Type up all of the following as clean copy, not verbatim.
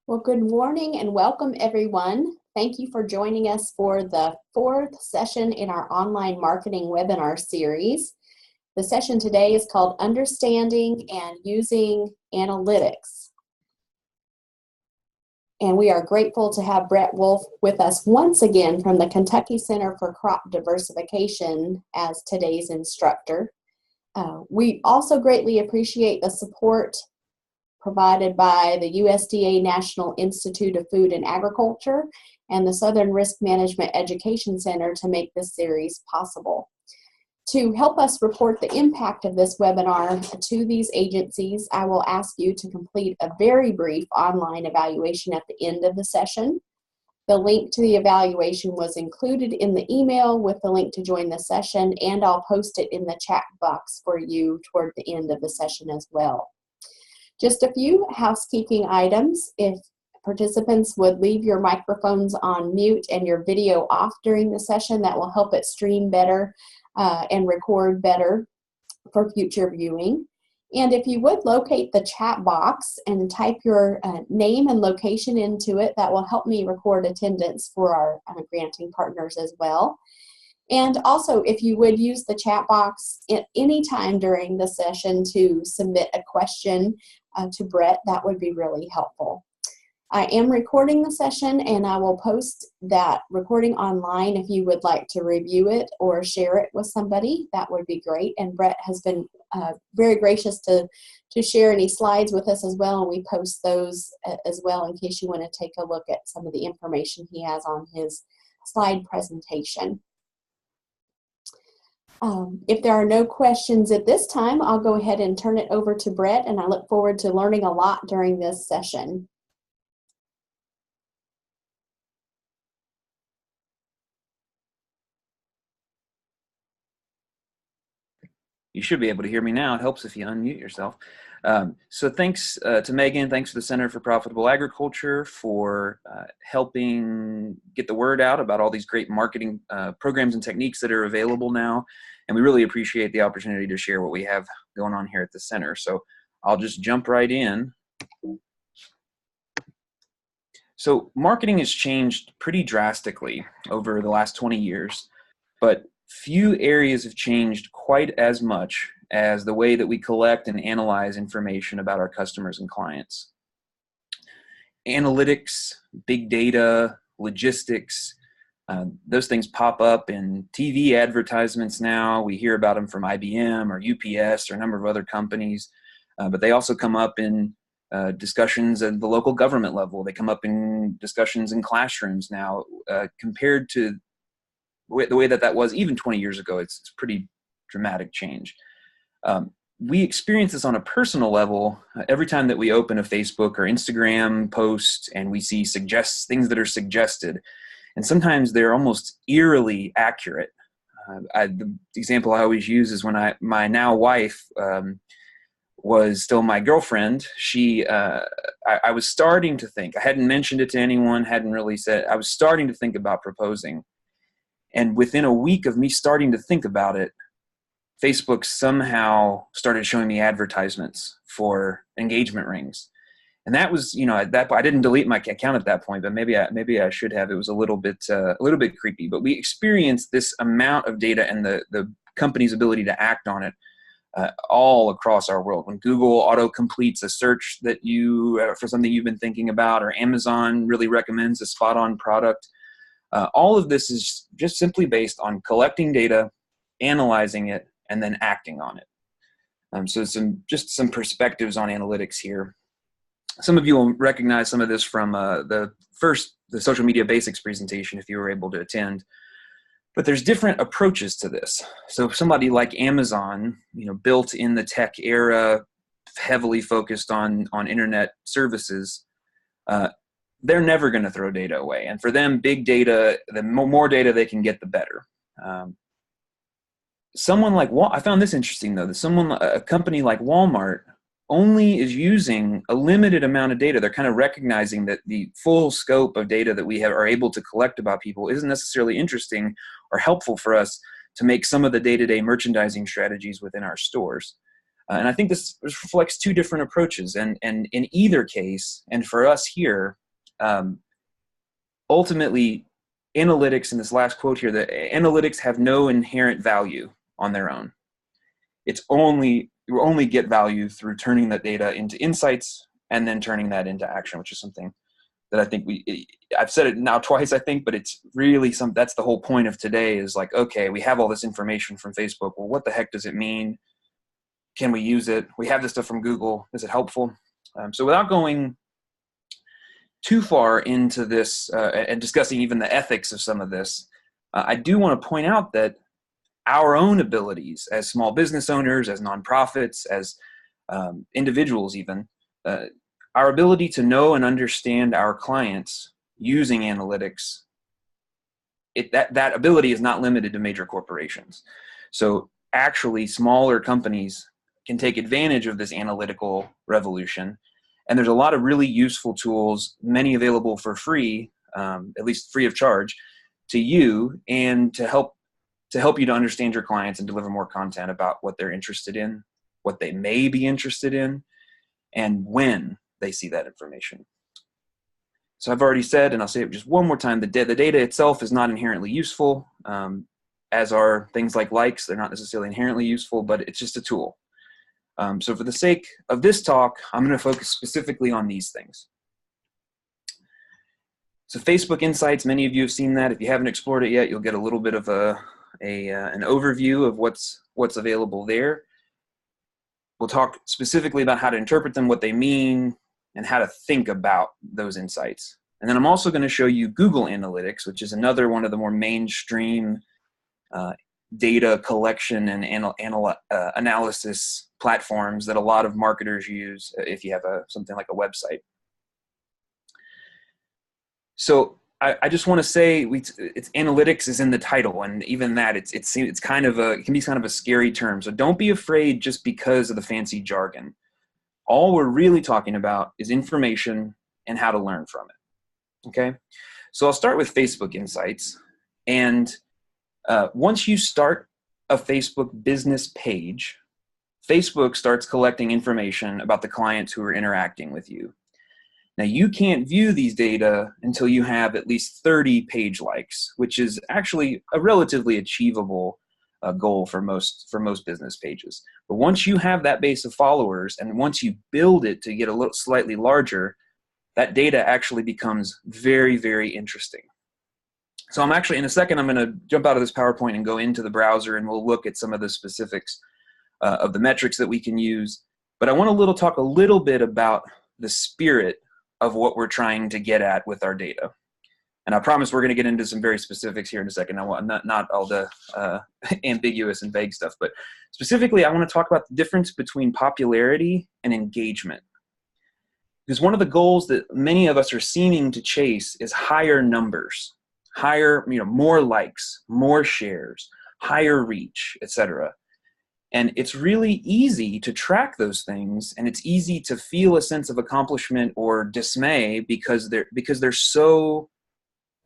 Well, good morning and welcome everyone. Thank you for joining us for the fourth session in our online marketing webinar series. The session today is called Understanding and Using Analytics. And we are grateful to have Brett Wolf with us once again from the Kentucky Center for Crop Diversification as today's instructor. We also greatly appreciate the support provided by the USDA National Institute of Food and Agriculture and the Southern Risk Management Education Center to make this series possible. To help us report the impact of this webinar to these agencies, I will ask you to complete a very brief online evaluation at the end of the session. The link to the evaluation was included in the email with the link to join the session, and I'll post it in the chat box for you toward the end of the session as well. Just a few housekeeping items. If participants would leave your microphones on mute and your video off during the session, that will help it stream better and record better for future viewing. And if you would locate the chat box and type your name and location into it, that will help me record attendance for our granting partners as well. And also, if you would use the chat box at any time during the session to submit a question to Brett, that would be really helpful. I am recording the session and I will post that recording online if you would like to review it or share it with somebody. That would be great. And Brett has been very gracious to share any slides with us as well, and we post those as well in case you want to take a look at some of the information he has on his slide presentation. If there are no questions at this time, I'll go ahead and turn it over to Brett, and I look forward to learning a lot during this session. You should be able to hear me now. It helps if you unmute yourself. So thanks to Megan, thanks to the Center for Profitable Agriculture for helping get the word out about all these great marketing programs and techniques that are available now. And we really appreciate the opportunity to share what we have going on here at the center. So I'll just jump right in. So marketing has changed pretty drastically over the last 20 years, but few areas have changed quite as much as the way that we collect and analyze information about our customers and clients. Analytics, big data, logistics, those things pop up in TV advertisements now. We hear about them from IBM or UPS or a number of other companies, but they also come up in discussions at the local government level. They come up in discussions in classrooms now. Compared to the way that was even 20 years ago, it's pretty dramatic change. We experience this on a personal level every time that we open a Facebook or Instagram post and we see things that are suggested. And sometimes they're almost eerily accurate. The example I always use is when my now wife was still my girlfriend. I was starting to think, I hadn't mentioned it to anyone, hadn't really said, I was starting to think about proposing. And within a week of me starting to think about it, Facebook somehow started showing me advertisements for engagement rings. And that was, at that point, I didn't delete my account at that point, but maybe I should have. It was a little bit creepy. But we experienced this amount of data and the company's ability to act on it all across our world. When Google auto completes a search that for something you've been thinking about, or Amazon really recommends a spot-on product, all of this is just simply based on collecting data, analyzing it, and then acting on it. So just some perspectives on analytics here. Some of you will recognize some of this from the social media basics presentation if you were able to attend. But there's different approaches to this. So somebody like Amazon, built in the tech era, heavily focused on internet services, they're never going to throw data away. And for them, big data, the more data they can get, the better. I found this interesting though, a company like Walmart only is using a limited amount of data. They're kind of recognizing that the full scope of data that we are able to collect about people isn't necessarily interesting or helpful for us to make some of the day-to-day merchandising strategies within our stores. And I think this reflects two different approaches. And in either case, and for us here, ultimately, analytics, in this last quote here, that analytics have no inherent value on their own. You only get value through turning that data into insights and then turning that into action, which is something that I think I've said it now twice, I think, but it's really that's the whole point of today is like, okay, we have all this information from Facebook. Well, what the heck does it mean? Can we use it? We have this stuff from Google. Is it helpful? So without going too far into this and discussing even the ethics of some of this, I do want to point out that our own abilities as small business owners, as nonprofits, as individuals even, our ability to know and understand our clients using analytics, that ability is not limited to major corporations. So actually smaller companies can take advantage of this analytical revolution. And there's a lot of really useful tools, many available for free, at least free of charge, to you and to help you to understand your clients and deliver more content about what they're interested in, what they may be interested in, and when they see that information. So I've already said, and I'll say it just one more time, the data itself is not inherently useful, as are things like likes. They're not necessarily inherently useful, but it's just a tool. So for the sake of this talk, I'm going to focus specifically on these things. So Facebook Insights, many of you have seen that. If you haven't explored it yet, you'll get a little bit of an overview of what's available there. We'll talk specifically about how to interpret them, what they mean, and how to think about those insights. And then I'm also going to show you Google Analytics, which is another one of the more mainstream data collection and analysis platforms that a lot of marketers use if you have something like a website. So I just want to say it's analytics is in the title, and even that it's kind of it can be kind of a scary term. So don't be afraid just because of the fancy jargon. All we're really talking about is information and how to learn from it. Okay, so I'll start with Facebook Insights, and once you start a Facebook business page, Facebook starts collecting information about the clients who are interacting with you. Now, you can't view these data until you have at least 30 page likes, which is actually a relatively achievable goal for most business pages. But once you have that base of followers, and once you build it to get a little slightly larger, that data actually becomes very, very interesting. So I'm actually, in a second, I'm going to jump out of this PowerPoint and go into the browser, and we'll look at some of the specifics of the metrics that we can use. But I want to talk a little bit about the spirit of what we're trying to get at with our data. And I promise we're going to get into some very specifics here in a second. I want not all the ambiguous and vague stuff, but specifically I want to talk about the difference between popularity and engagement. Because one of the goals that many of us are seeming to chase is higher numbers, more likes, more shares, higher reach, etc. And it's really easy to track those things, and it's easy to feel a sense of accomplishment or dismay because they're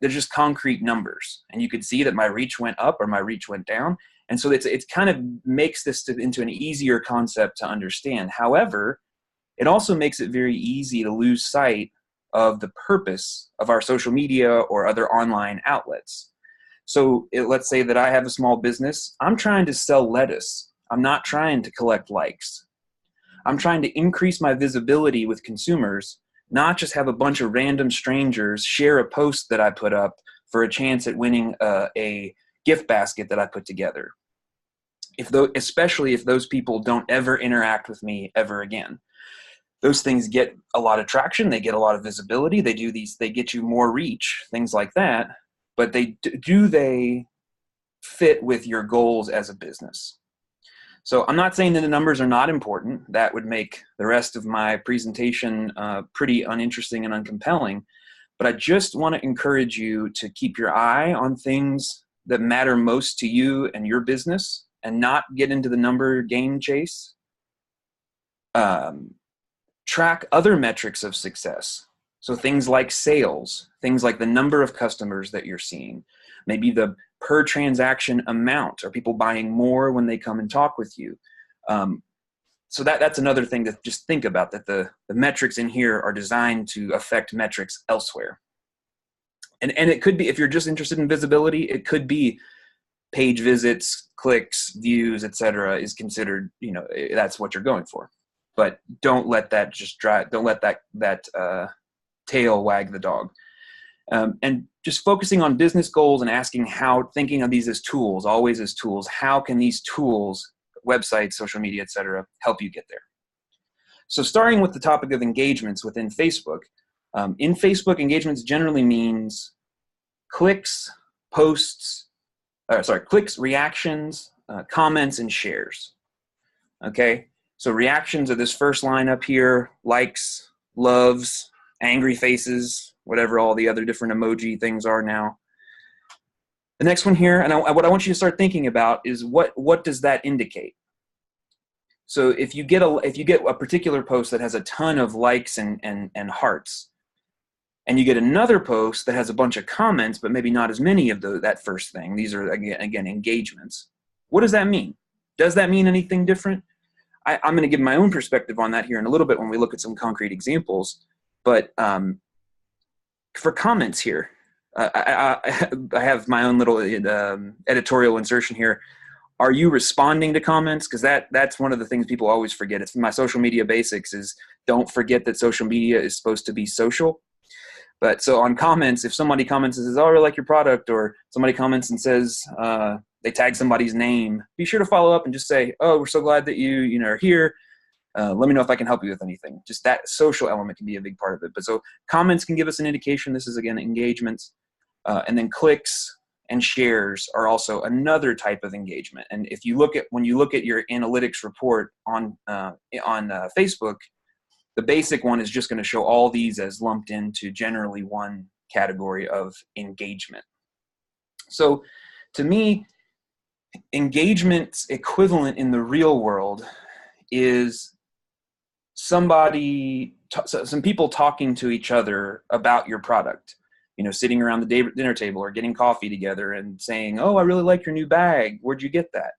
just concrete numbers. And you could see that my reach went up or my reach went down. And so it kind of makes this into an easier concept to understand. However, it also makes it very easy to lose sight of the purpose of our social media or other online outlets. So let's say that I have a small business. I'm trying to sell lettuce. I'm not trying to collect likes. I'm trying to increase my visibility with consumers, not just have a bunch of random strangers share a post that I put up for a chance at winning a gift basket that I put together. Especially if those people don't ever interact with me ever again. Those things get a lot of traction. They get a lot of visibility. They get you more reach, things like that. But do they fit with your goals as a business? So I'm not saying that the numbers are not important. That would make the rest of my presentation pretty uninteresting and uncompelling. But I just want to encourage you to keep your eye on things that matter most to you and your business and not get into the number game chase. Track other metrics of success. So things like sales, things like the number of customers that you're seeing, maybe the per transaction amount. Are people buying more when they come and talk with you? So that's another thing to just think about, that the metrics in here are designed to affect metrics elsewhere. And it could be, if you're just interested in visibility, it could be page visits, clicks, views, etc. is considered, that's what you're going for. But don't let that don't let that tail wag the dog. And just focusing on business goals and thinking of these as tools, always as tools. How can these tools, websites, social media, etc., help you get there? So starting with the topic of engagements within Facebook. In Facebook, engagements generally means clicks, clicks, reactions, comments, and shares. Okay, so reactions are this first line up here: likes, loves, angry faces, whatever all the other different emoji things are now. The next one here, and what I want you to start thinking about is what does that indicate? So if you get a particular post that has a ton of likes and hearts, and you get another post that has a bunch of comments but maybe not as many of that first thing, these are again engagements. What does that mean? Does that mean anything different? I'm going to give my own perspective on that here in a little bit when we look at some concrete examples. But for comments here, I have my own little editorial insertion here. Are you responding to comments? Because that's one of the things people always forget. It's my social media basics is don't forget that social media is supposed to be social. But so on comments, if somebody comments and says, "Oh, I really like your product," or somebody comments and says they tag somebody's name, be sure to follow up and just say, "Oh, we're so glad that you are here. Let me know if I can help you with anything." Just that social element can be a big part of it. But so comments can give us an indication. This is, again, engagements. And then clicks and shares are also another type of engagement. And when you look at your analytics report on Facebook, the basic one is just going to show all these as lumped into generally one category of engagement. So to me, engagement's equivalent in the real world is some people talking to each other about your product, sitting around the dinner table or getting coffee together and saying, "Oh, I really like your new bag. Where'd you get that?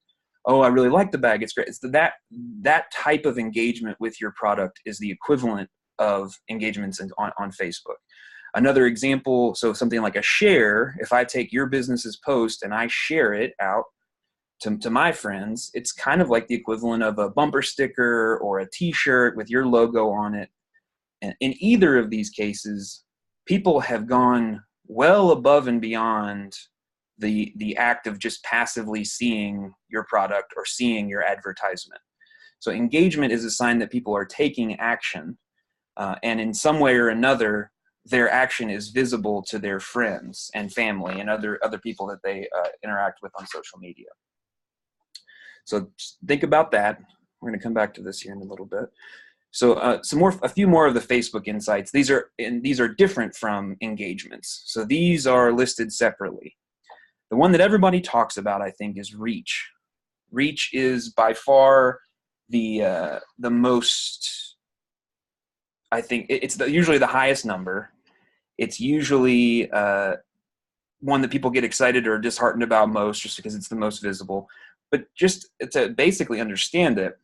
Oh, I really like the bag. It's great." It's that type of engagement with your product is the equivalent of engagements on Facebook. Another example, so something like a share, if I take your business's post and I share it out to my friends, it's kind of like the equivalent of a bumper sticker or a t-shirt with your logo on it. And in either of these cases, people have gone well above and beyond the act of just passively seeing your product or seeing your advertisement. So engagement is a sign that people are taking action, and in some way or another, their action is visible to their friends and family and other people that they interact with on social media. So just think about that. We're going to come back to this here in a little bit. So a few more of the Facebook insights. These are different from engagements. So these are listed separately. The one that everybody talks about, I think, is reach. Reach is by far the most, I think, it's usually the highest number. It's usually one that people get excited or disheartened about most just because it's the most visible. But just to basically understand it,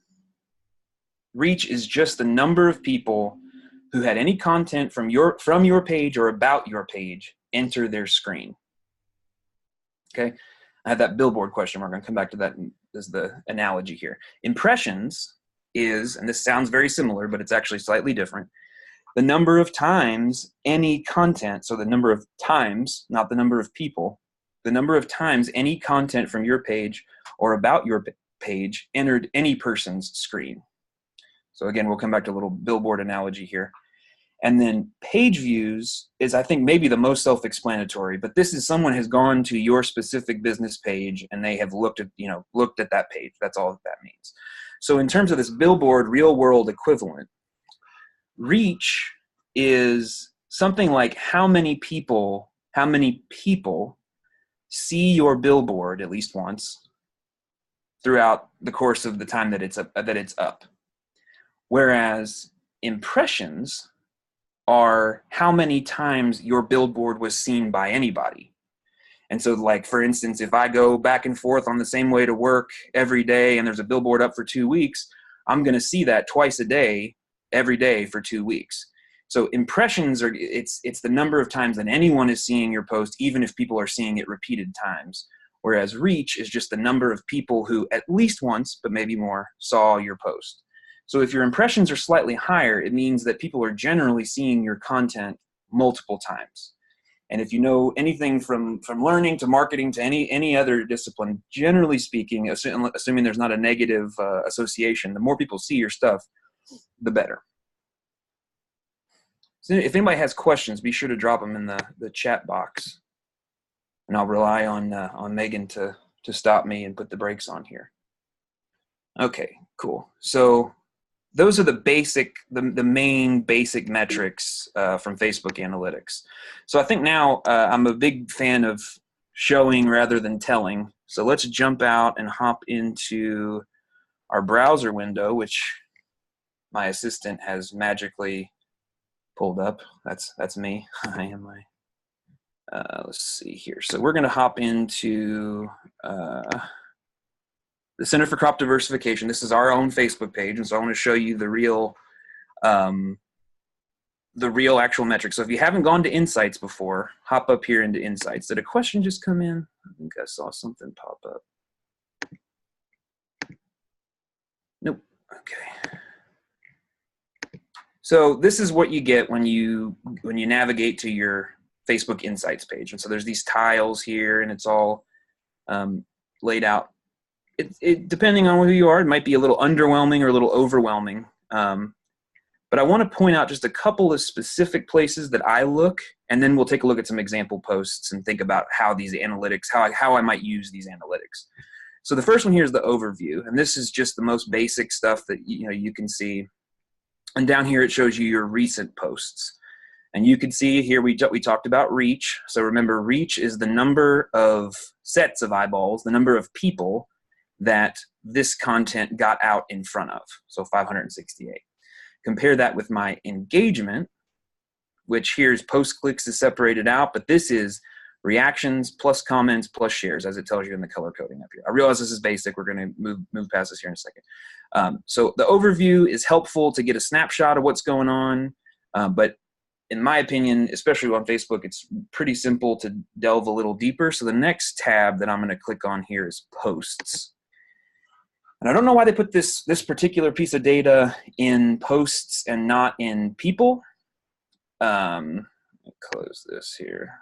reach is just the number of people who had any content from your page or about your page enter their screen. Okay, I have that billboard question mark. I'm going to come back to that as the analogy here. Impressions is, and this sounds very similar, but it's actually slightly different, the number of times any content, so the number of times, not the number of people, the number of times any content from your page or about your page entered any person's screen. So again, we'll come back to a little billboard analogy here. And then page views is, I think, maybe the most self-explanatory, but this is someone has gone to your specific business page and they have looked at that page. That's all that means. So in terms of this billboard real world equivalent, reach is something like how many people see your billboard at least once throughout the course of the time that it's up. Whereas impressions are how many times your billboard was seen by anybody. And so, like, for instance, if I go back and forth on the same way to work every day and there's a billboard up for 2 weeks, I'm going to see that twice a day, every day for 2 weeks. So impressions are, it's the number of times that anyone is seeing your post, even if people are seeing it repeated times. Whereas reach is just the number of people who at least once, but maybe more, saw your post. So if your impressions are slightly higher, it means that people are generally seeing your content multiple times. And if you know anything from learning to marketing to any other discipline, generally speaking, assuming there's not a negative association, the more people see your stuff, the better. So if anybody has questions, be sure to drop them in the chat box, and I'll rely on Megan to stop me and put the brakes on here. Okay, cool. So those are the main basic metrics from Facebook Analytics. So I think now I'm a big fan of showing rather than telling. So let's jump out and hop into our browser window, which my assistant has magically pulled up. That's me. I am my. Let's see here. So we're going to hop into the Center for Crop Diversification. This is our own Facebook page, and so I want to show you the real actual metrics. So if you haven't gone to Insights before, hop up here into Insights. Did a question just come in? I think I saw something pop up. Nope. Okay. So this is what you get when you navigate to your Facebook Insights page. And so there's these tiles here, and it's all laid out. It depending on who you are, it might be a little underwhelming or a little overwhelming. But I want to point out just a couple of specific places that I look, and then we'll take a look at some example posts and think about how these analytics, how I might use these analytics. So the first one here is the overview, and this is just the most basic stuff that you can see. And down here it shows you your recent posts. And you can see here we talked about reach. So remember, reach is the number of sets of eyeballs, the number of people that this content got out in front of. So 568. Compare that with my engagement, which here's post clicks is separated out, but this is reactions plus comments plus shares, as it tells you in the color coding up here. I realize this is basic. We're going to move past this here in a second. So the overview is helpful to get a snapshot of what's going on, but in my opinion, especially on Facebook, it's pretty simple to delve a little deeper. So the next tab that I'm going to click on here is posts. And I don't know why they put this particular piece of data in posts and not in people. Let me close this here.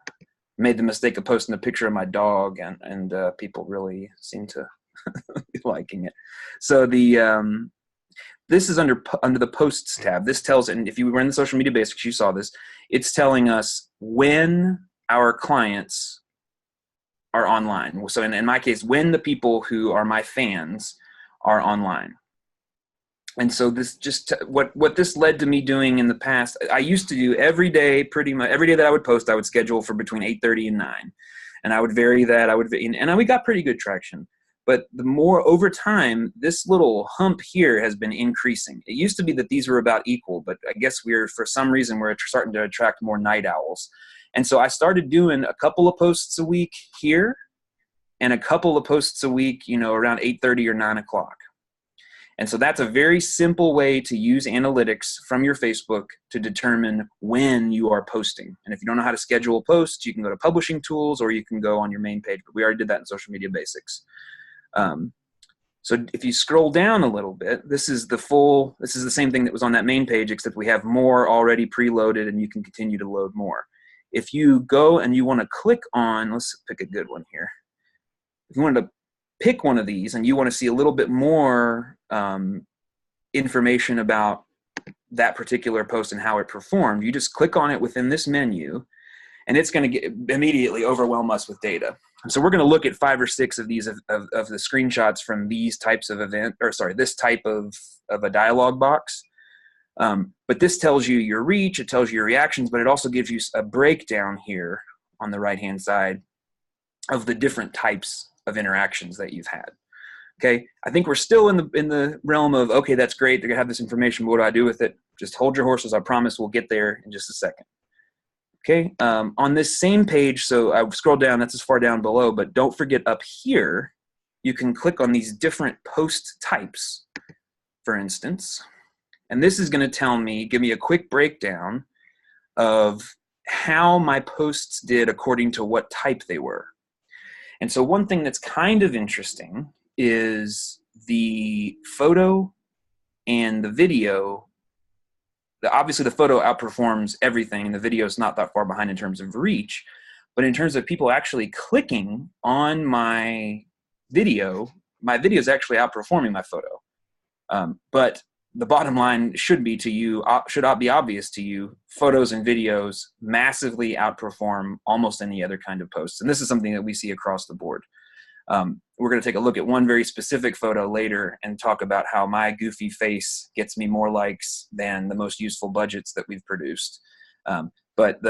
Made the mistake of posting a picture of my dog, and people really seem to be liking it. So this is under the posts tab. This tells, and if you were in the social media basics, you saw this. It's telling us when our clients are online. So in my case, when the people who are my fans are online. And so this just what this led to me doing in the past. I used to do every day, pretty much every day that I would post, I would schedule for between 8:30 and 9, and I would vary that. And we got pretty good traction. But the more over time, this little hump here has been increasing. It used to be that these were about equal, but I guess for some reason, we're starting to attract more night owls. And so I started doing a couple of posts a week here and a couple of posts a week, around 8:30 or 9 o'clock. And so that's a very simple way to use analytics from your Facebook to determine when you are posting. And if you don't know how to schedule posts, you can go to publishing tools or you can go on your main page, but we already did that in social media basics. So if you scroll down a little bit, this is the same thing that was on that main page, except we have more already preloaded and you can continue to load more. If you go and you want to click on, let's pick a good one here. If you wanted to pick one of these and you want to see a little bit more information about that particular post and how it performed, you just click on it within this menu and it's going to immediately overwhelm us with data. And so we're going to look at 5 or 6 of these of the screenshots from these types of this type of a dialog box. But this tells you your reach, it tells you your reactions, but it also gives you a breakdown here on the right-hand side of the different types of interactions that you've had. Okay, I think we're still in the realm of, okay, that's great, they're gonna have this information, but what do I do with it? Just hold your horses, I promise we'll get there in just a second. Okay, on this same page, so I scroll down, that's as far down below, but don't forget up here, you can click on these different post types. for instance, and this is going to tell me, give me a quick breakdown of how my posts did according to what type they were. And so one thing that's kind of interesting is the photo and the video. Obviously the photo outperforms everything, and the video is not that far behind in terms of reach, but in terms of people actually clicking on my video is actually outperforming my photo. But the bottom line should be obvious to you. Photos and videos massively outperform almost any other kind of posts. And this is something that we see across the board. We're going to take a look at one very specific photo later and talk about how my goofy face gets me more likes than the most useful budgets that we've produced. But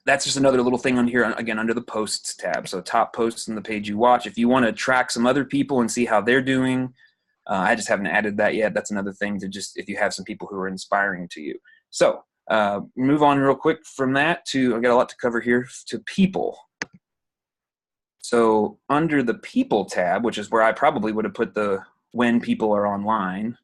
that's just another little thing on here, again, under the posts tab. So top posts on the page you watch. If you want to track some other people and see how they're doing, I just haven't added that yet. That's another thing to just, if you have some people who are inspiring to you. So move on real quick from that to, I've got a lot to cover here, to people. So under the people tab, which is where I probably would have put the when people are online,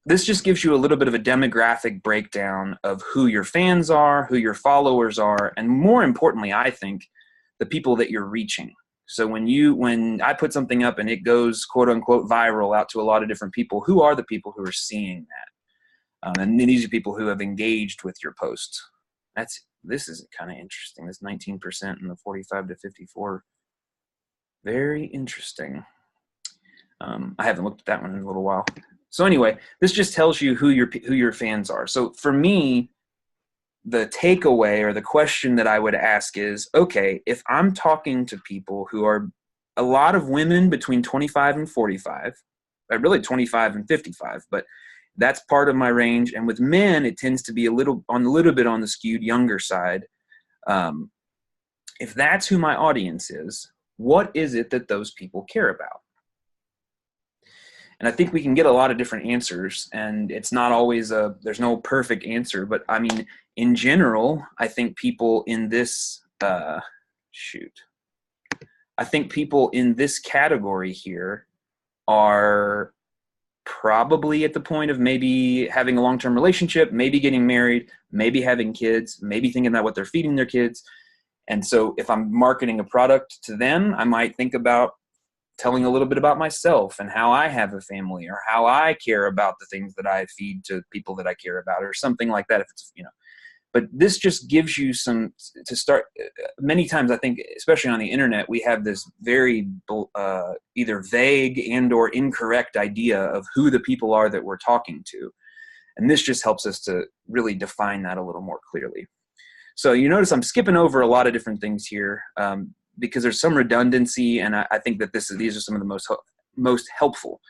this just gives you a little bit of a demographic breakdown of who your fans are, who your followers are, and more importantly, I think, the people that you're reaching. So when I put something up and it goes quote unquote viral out to a lot of different people, who are the people who are seeing that? And these are people who have engaged with your post. This is kind of interesting. This 19% and the 45 to 54. Very interesting. I haven't looked at that one in a little while. So anyway, this just tells you who your fans are. So for me, the takeaway or the question that I would ask is, okay, if I'm talking to people who are a lot of women between 25 and 45, really 25 and 55, but that's part of my range. And with men, it tends to be a little bit on the skewed younger side. If that's who my audience is, what is it that those people care about? And I think we can get a lot of different answers, and it's not always there's no perfect answer, but I mean, in general, I think people in this, I think people in this category here are probably at the point of maybe having a long-term relationship, maybe getting married, maybe having kids, maybe thinking about what they're feeding their kids. And so if I'm marketing a product to them, I might think about telling a little bit about myself and how I have a family, or how I care about the things that I feed to people that I care about, or something like that. If it's, but this just gives you some to start. Many times, I think, especially on the internet, we have this very either vague and or incorrect idea of who the people are that we're talking to. And this just helps us to really define that a little more clearly. So you notice I'm skipping over a lot of different things here because there's some redundancy, and I think that these are some of the most helpful.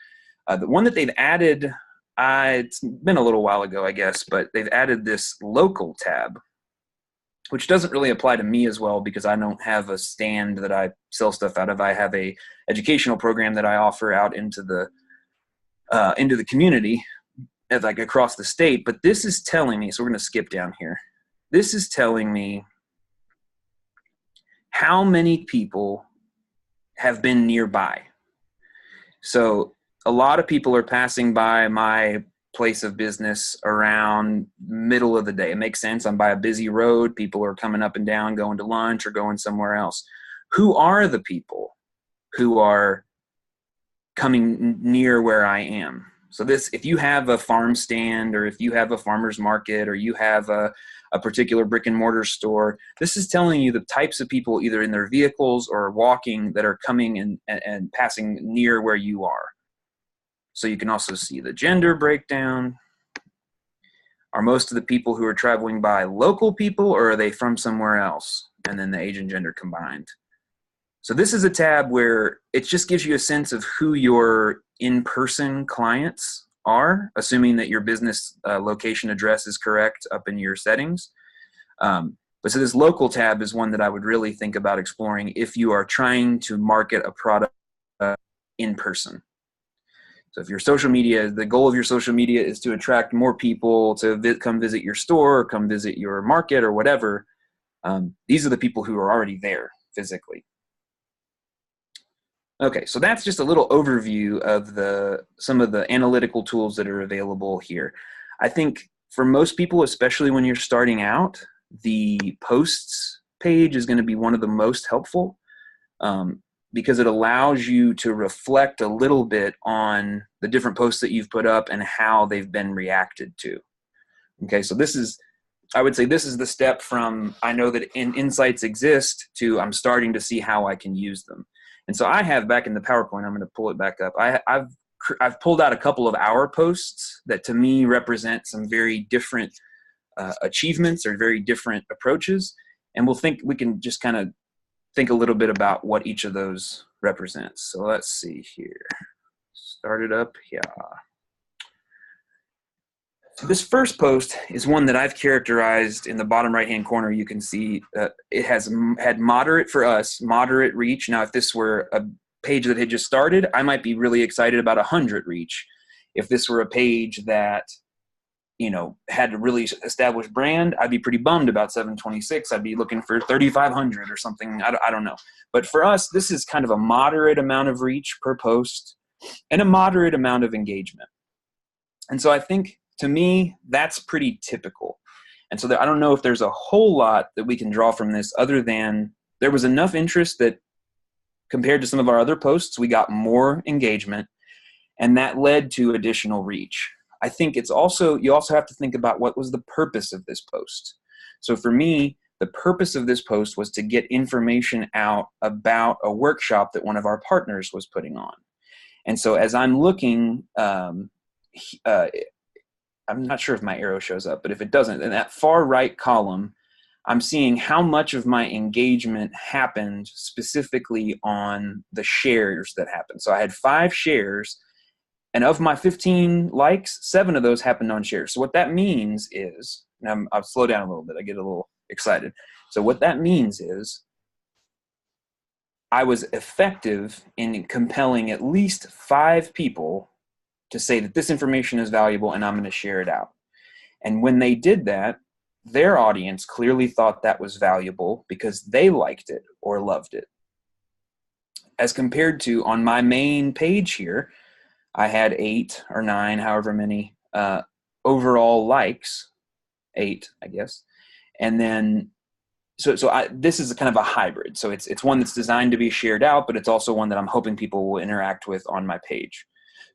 The one that they've added, it's been a little while ago, I guess, but they've added this local tab, which doesn't really apply to me as well because I don't have a stand that I sell stuff out of. I have a educational program that I offer out into the community, like across the state. But this is telling me, so we're going to skip down here. This is telling me how many people have been nearby. So a lot of people are passing by my place of business around middle of the day. It makes sense. I'm by a busy road. People are coming up and down, going to lunch or going somewhere else. Who are the people who are coming near where I am? So this, if you have a farm stand, or if you have a farmer's market, or you have a particular brick and mortar store, this is telling you the types of people either in their vehicles or walking that are coming and passing near where you are. So you can also see the gender breakdown. Are most of the people who are traveling by local people, or are they from somewhere else? And then the age and gender combined. So this is a tab where it just gives you a sense of who your in-person clients are, assuming that your business location address is correct up in your settings. But so this local tab is one that I would really think about exploring if you are trying to market a product in person. So if your social media, the goal of your social media is to attract more people to come visit your store, or come visit your market, or whatever, these are the people who are already there physically. Okay, so that's just a little overview of some of the analytical tools that are available here. I think for most people, especially when you're starting out, the posts page is going to be one of the most helpful, because it allows you to reflect a little bit on the different posts that you've put up and how they've been reacted to. Okay, so I would say this is the step from I know that insights exist to I'm starting to see how I can use them. And so I have back in the PowerPoint, I'm going to pull it back up. I've pulled out a couple of our posts that to me represent some very different achievements or very different approaches. And we can just kind of think a little bit about what each of those represents. So let's see here. Start it up. Yeah. So this first post is one that I've characterized in the bottom right-hand corner. You can see it has had moderate reach. Now, if this were a page that had just started, I might be really excited about 100 reach. If this were a page that, had a really established brand, I'd be pretty bummed about 726. I'd be looking for 3,500 or something. I don't know. But for us, this is kind of a moderate amount of reach per post and a moderate amount of engagement. And so I think, to me, that's pretty typical. And so I don't know if there's a whole lot that we can draw from this other than there was enough interest that compared to some of our other posts, we got more engagement, and that led to additional reach. I think you also have to think about what was the purpose of this post. So for me, the purpose of this post was to get information out about a workshop that one of our partners was putting on. And so as I'm looking, I'm not sure if my arrow shows up, but if it doesn't, in that far right column, I'm seeing how much of my engagement happened specifically on the shares that happened. So I had 5 shares, and of my 15 likes, 7 of those happened on shares. So what that means is, and I'll slow down a little bit, I get a little excited. So what that means is I was effective in compelling at least 5 people to say that this information is valuable and I'm going to share it out. And when they did that, their audience clearly thought that was valuable because they liked it or loved it. As compared to on my main page here, I had 8 or 9, however many overall likes, 8, I guess. And then, this is kind of a hybrid. So it's one that's designed to be shared out, but it's also one that I'm hoping people will interact with on my page.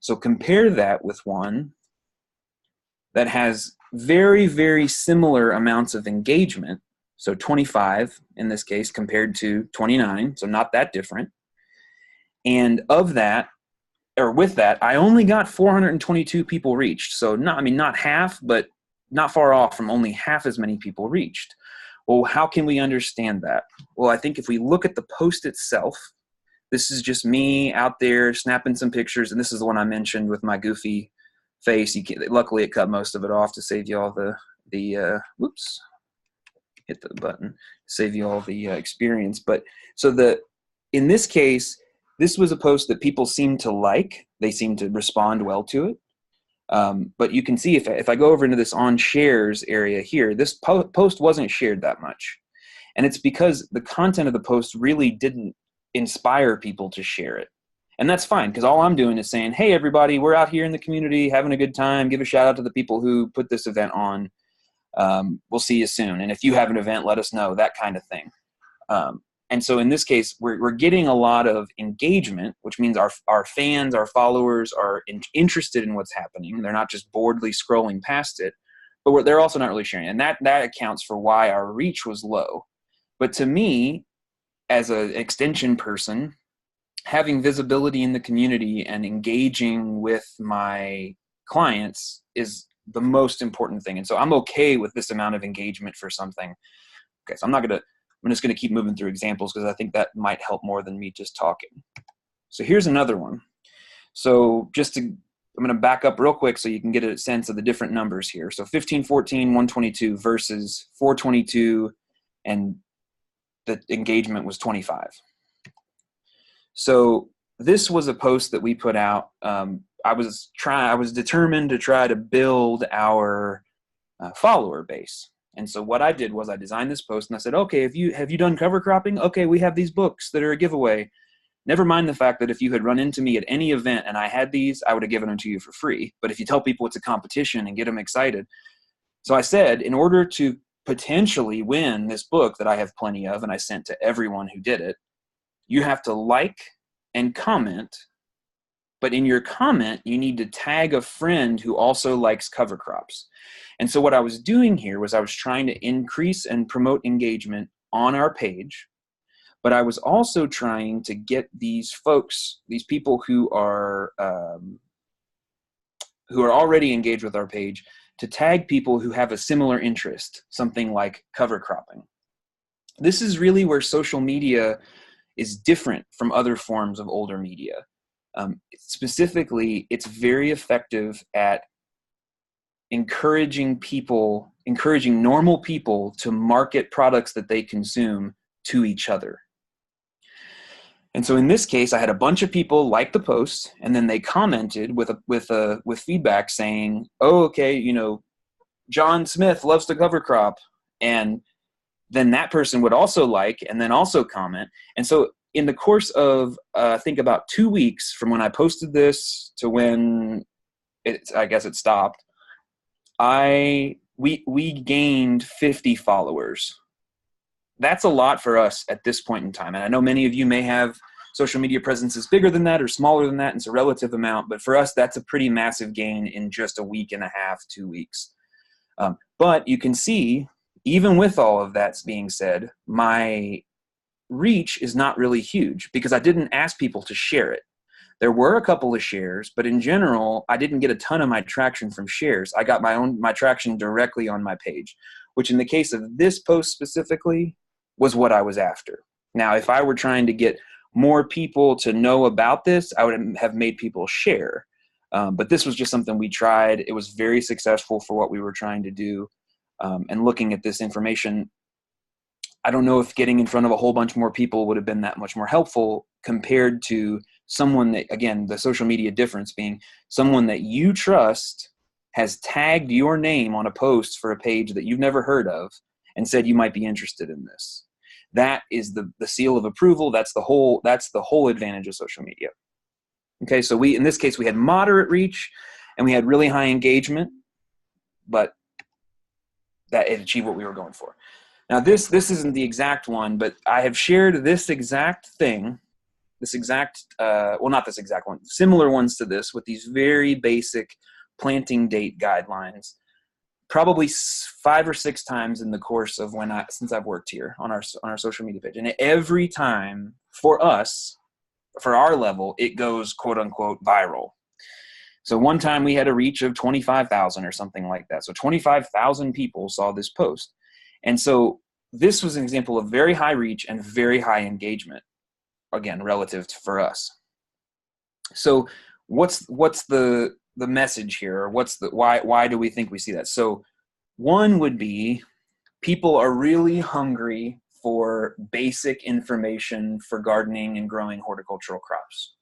So compare that with one that has very, very similar amounts of engagement. So 25 in this case compared to 29, so not that different. And with that, I only got 422 people reached. So not half, but not far off from only half as many people reached. Well, how can we understand that? Well, I think if we look at the post itself, this is just me out there snapping some pictures, and this is the one I mentioned with my goofy face. Luckily, it cut most of it off to save you all whoops, hit the button, save you all the experience. But in this case, this was a post that people seemed to like. They seemed to respond well to it. But you can see if I go over into this on shares area here, this post wasn't shared that much. And it's because the content of the post really didn't inspire people to share it. And that's fine, because all I'm doing is saying, hey, everybody, we're out here in the community having a good time. Give a shout out to the people who put this event on. We'll see you soon. And if you have an event, let us know, that kind of thing. And so in this case, we're getting a lot of engagement, which means our fans, our followers are interested in what's happening. They're not just boredly scrolling past it, but they're also not really sharing. And that accounts for why our reach was low. But to me, as an extension person, having visibility in the community and engaging with my clients is the most important thing. And so I'm okay with this amount of engagement for something. Okay, so I'm just going to keep moving through examples because I think that might help more than me just talking. So here's another one. So I'm going to back up real quick so you can get a sense of the different numbers here. So 1514, 122 versus 422, and the engagement was 25. So this was a post that we put out. I was determined to try to build our follower base. And so what I did was I designed this post and I said, okay, have you done cover cropping? Okay, we have these books that are a giveaway. Never mind the fact that if you had run into me at any event and I had these, I would have given them to you for free. But if you tell people it's a competition and get them excited. So I said, in order to potentially win this book that I have plenty of, and I sent to everyone who did it, you have to like and comment. But in your comment, you need to tag a friend who also likes cover crops. And so what I was doing here was I was trying to increase and promote engagement on our page, but I was also trying to get these folks, these people who are already engaged with our page, to tag people who have a similar interest, something like cover cropping. This is really where social media is different from other forms of older media. Specifically, it's very effective at encouraging normal people to market products that they consume to each other. And so in this case, I had a bunch of people like the post, and then they commented with feedback saying, "Oh, okay, you know, John Smith loves to cover crop," and then that person would also like and then also comment. And so in the course of I think about 2 weeks from when I posted this to when I guess it stopped, we gained 50 followers. That's a lot for us at this point in time. And I know many of you may have social media presences bigger than that or smaller than that, and it's a relative amount. But for us, that's a pretty massive gain in just a week and a half, 2 weeks. But you can see, even with all of that being said, my reach is not really huge because I didn't ask people to share it. There were a couple of shares, but in general, I didn't get a ton of my traction from shares. I got my traction directly on my page, which in the case of this post specifically was what I was after. Now, if I were trying to get more people to know about this, I would have made people share. But this was just something we tried. It was very successful for what we were trying to do. And looking at this information, I don't know if getting in front of a whole bunch more people would have been that much more helpful compared to someone that, again, the social media difference being someone that you trust has tagged your name on a post for a page that you've never heard of and said you might be interested in this. That is the seal of approval. That's the whole advantage of social media. Okay, so in this case, we had moderate reach and we had really high engagement, but that it achieved what we were going for. Now, this isn't the exact one, but I have shared this exact thing, not this exact one, similar ones to this with these very basic planting date guidelines, probably 5 or 6 times in the course of since I've worked here on our social media page. And every time for us, for our level, it goes quote unquote viral. So one time we had a reach of 25,000 or something like that. So 25,000 people saw this post. And so this was an example of very high reach and very high engagement, again, relative for us. So what's the message here, or why do we think we see that? So one would be people are really hungry for basic information for gardening and growing horticultural crops.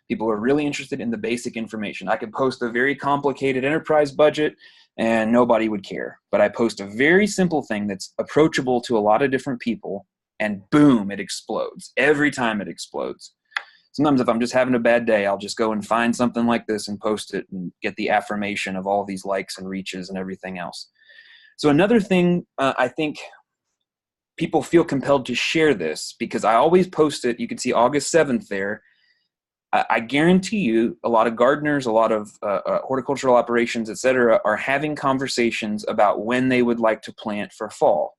People are really interested in the basic information. I could post a very complicated enterprise budget and nobody would care. But I post a very simple thing that's approachable to a lot of different people, and boom, it explodes. Every time it explodes. Sometimes if I'm just having a bad day, I'll just go and find something like this and post it and get the affirmation of all these likes and reaches and everything else. So another thing, I think people feel compelled to share this because I always post it. You can see August 7th there. I guarantee you a lot of gardeners, a lot of horticultural operations, et cetera, are having conversations about when they would like to plant for fall.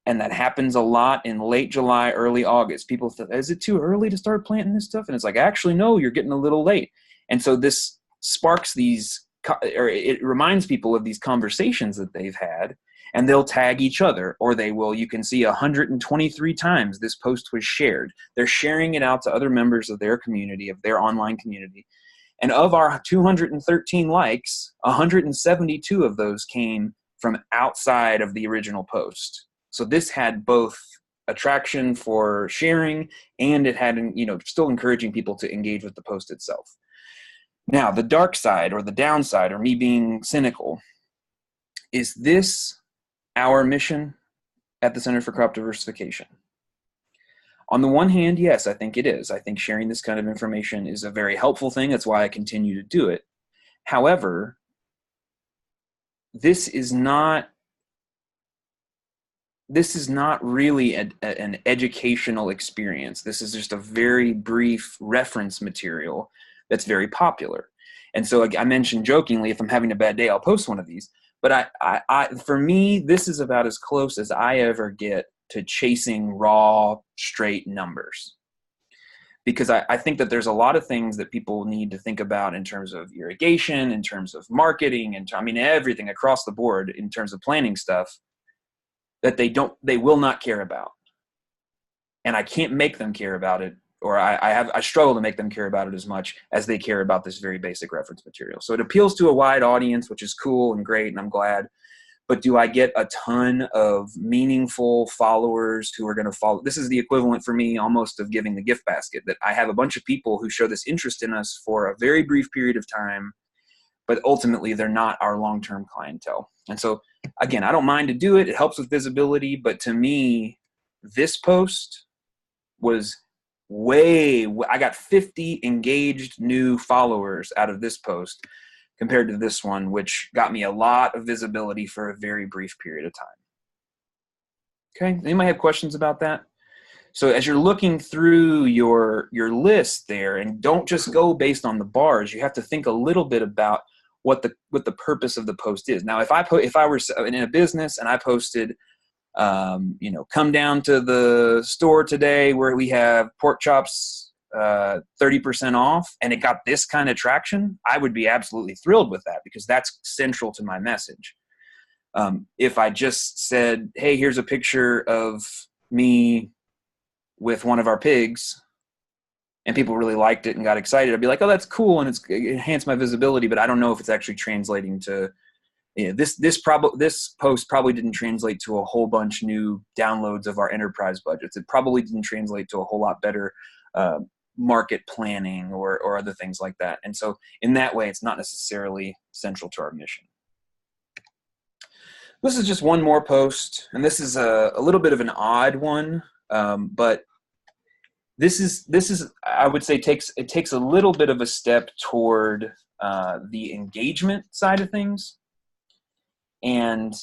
And that happens a lot in late July, early August. People think, is it too early to start planting this stuff? And it's like, actually, no, you're getting a little late. And so this sparks it reminds people of these conversations that they've had, and they'll tag each other, or you can see 123 times this post was shared. They're sharing it out to other members of their community, of their online community. And of our 213 likes, 172 of those came from outside of the original post. So this had both attraction for sharing, and it had, still encouraging people to engage with the post itself. Now, the dark side, or the downside, or me being cynical, is this our mission at the Center for Crop Diversification? On the one hand, yes, I think it is. I think sharing this kind of information is a very helpful thing. That's why I continue to do it. However, this is not really an educational experience. This is just a very brief reference material that's very popular. And so I mentioned jokingly, if I'm having a bad day, I'll post one of these. But for me, this is about as close as I ever get to chasing raw, straight numbers. Because I think that there's a lot of things that people need to think about in terms of irrigation, in terms of marketing, and everything across the board in terms of planning stuff that they will not care about. And I can't make them care about it, or I struggle to make them care about it as much as they care about this very basic reference material. So it appeals to a wide audience, which is cool and great, and I'm glad. But do I get a ton of meaningful followers who are going to follow? This is the equivalent for me almost of giving the gift basket, that I have a bunch of people who show this interest in us for a very brief period of time, but ultimately they're not our long-term clientele. And so, again, I don't mind to do it. It helps with visibility. But to me, this post was I got 50 engaged new followers out of this post compared to this one, which got me a lot of visibility for a very brief period of time. Okay, anybody have questions about that? So as you're looking through your list there, and don't just go based on the bars, you have to think a little bit about what the purpose of the post is. Now, if I were in a business and I posted, come down to the store today where we have pork chops 30% off, and it got this kind of traction, I would be absolutely thrilled with that, because that's central to my message. If I just said, hey, here's a picture of me with one of our pigs, and people really liked it and got excited, I'd be like, oh, that's cool, and it enhanced my visibility, but I don't know if it's actually translating to, this post probably didn't translate to a whole bunch new downloads of our enterprise budgets. It probably didn't translate to a whole lot better market planning or other things like that. And so in that way, it's not necessarily central to our mission. This is just one more post, and this is a little bit of an odd one, but this is I would say it takes a little bit of a step toward the engagement side of things, and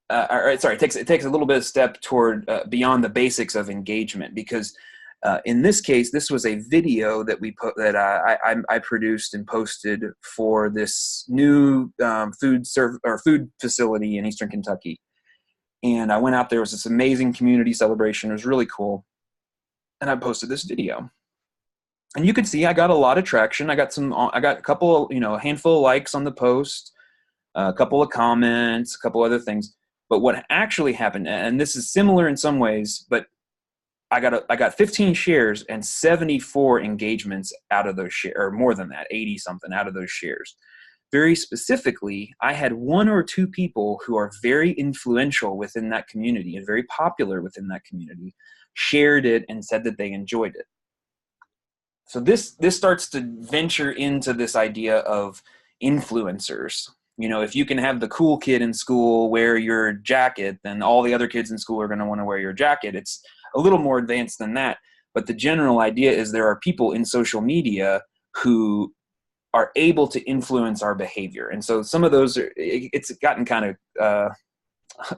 it takes a little bit of step toward beyond the basics of engagement, because in this case, this was a video that I produced and posted for this new food facility in Eastern Kentucky. And I went out there. It was this amazing community celebration. It was really cool. And I posted this video. And you could see I got a lot of traction. I got a couple, a handful of likes on the post, a couple of comments, a couple other things. But what actually happened, and this is similar in some ways, but I got 15 shares and 74 engagements out of those shares, or more than that, 80 something out of those shares. Very specifically, I had one or two people who are very influential within that community and very popular within that community shared it and said that they enjoyed it. So this starts to venture into this idea of influencers. If you can have the cool kid in school wear your jacket, then all the other kids in school are going to want to wear your jacket. It's a little more advanced than that. But the general idea is there are people in social media who are able to influence our behavior. And so some of those it's gotten kind of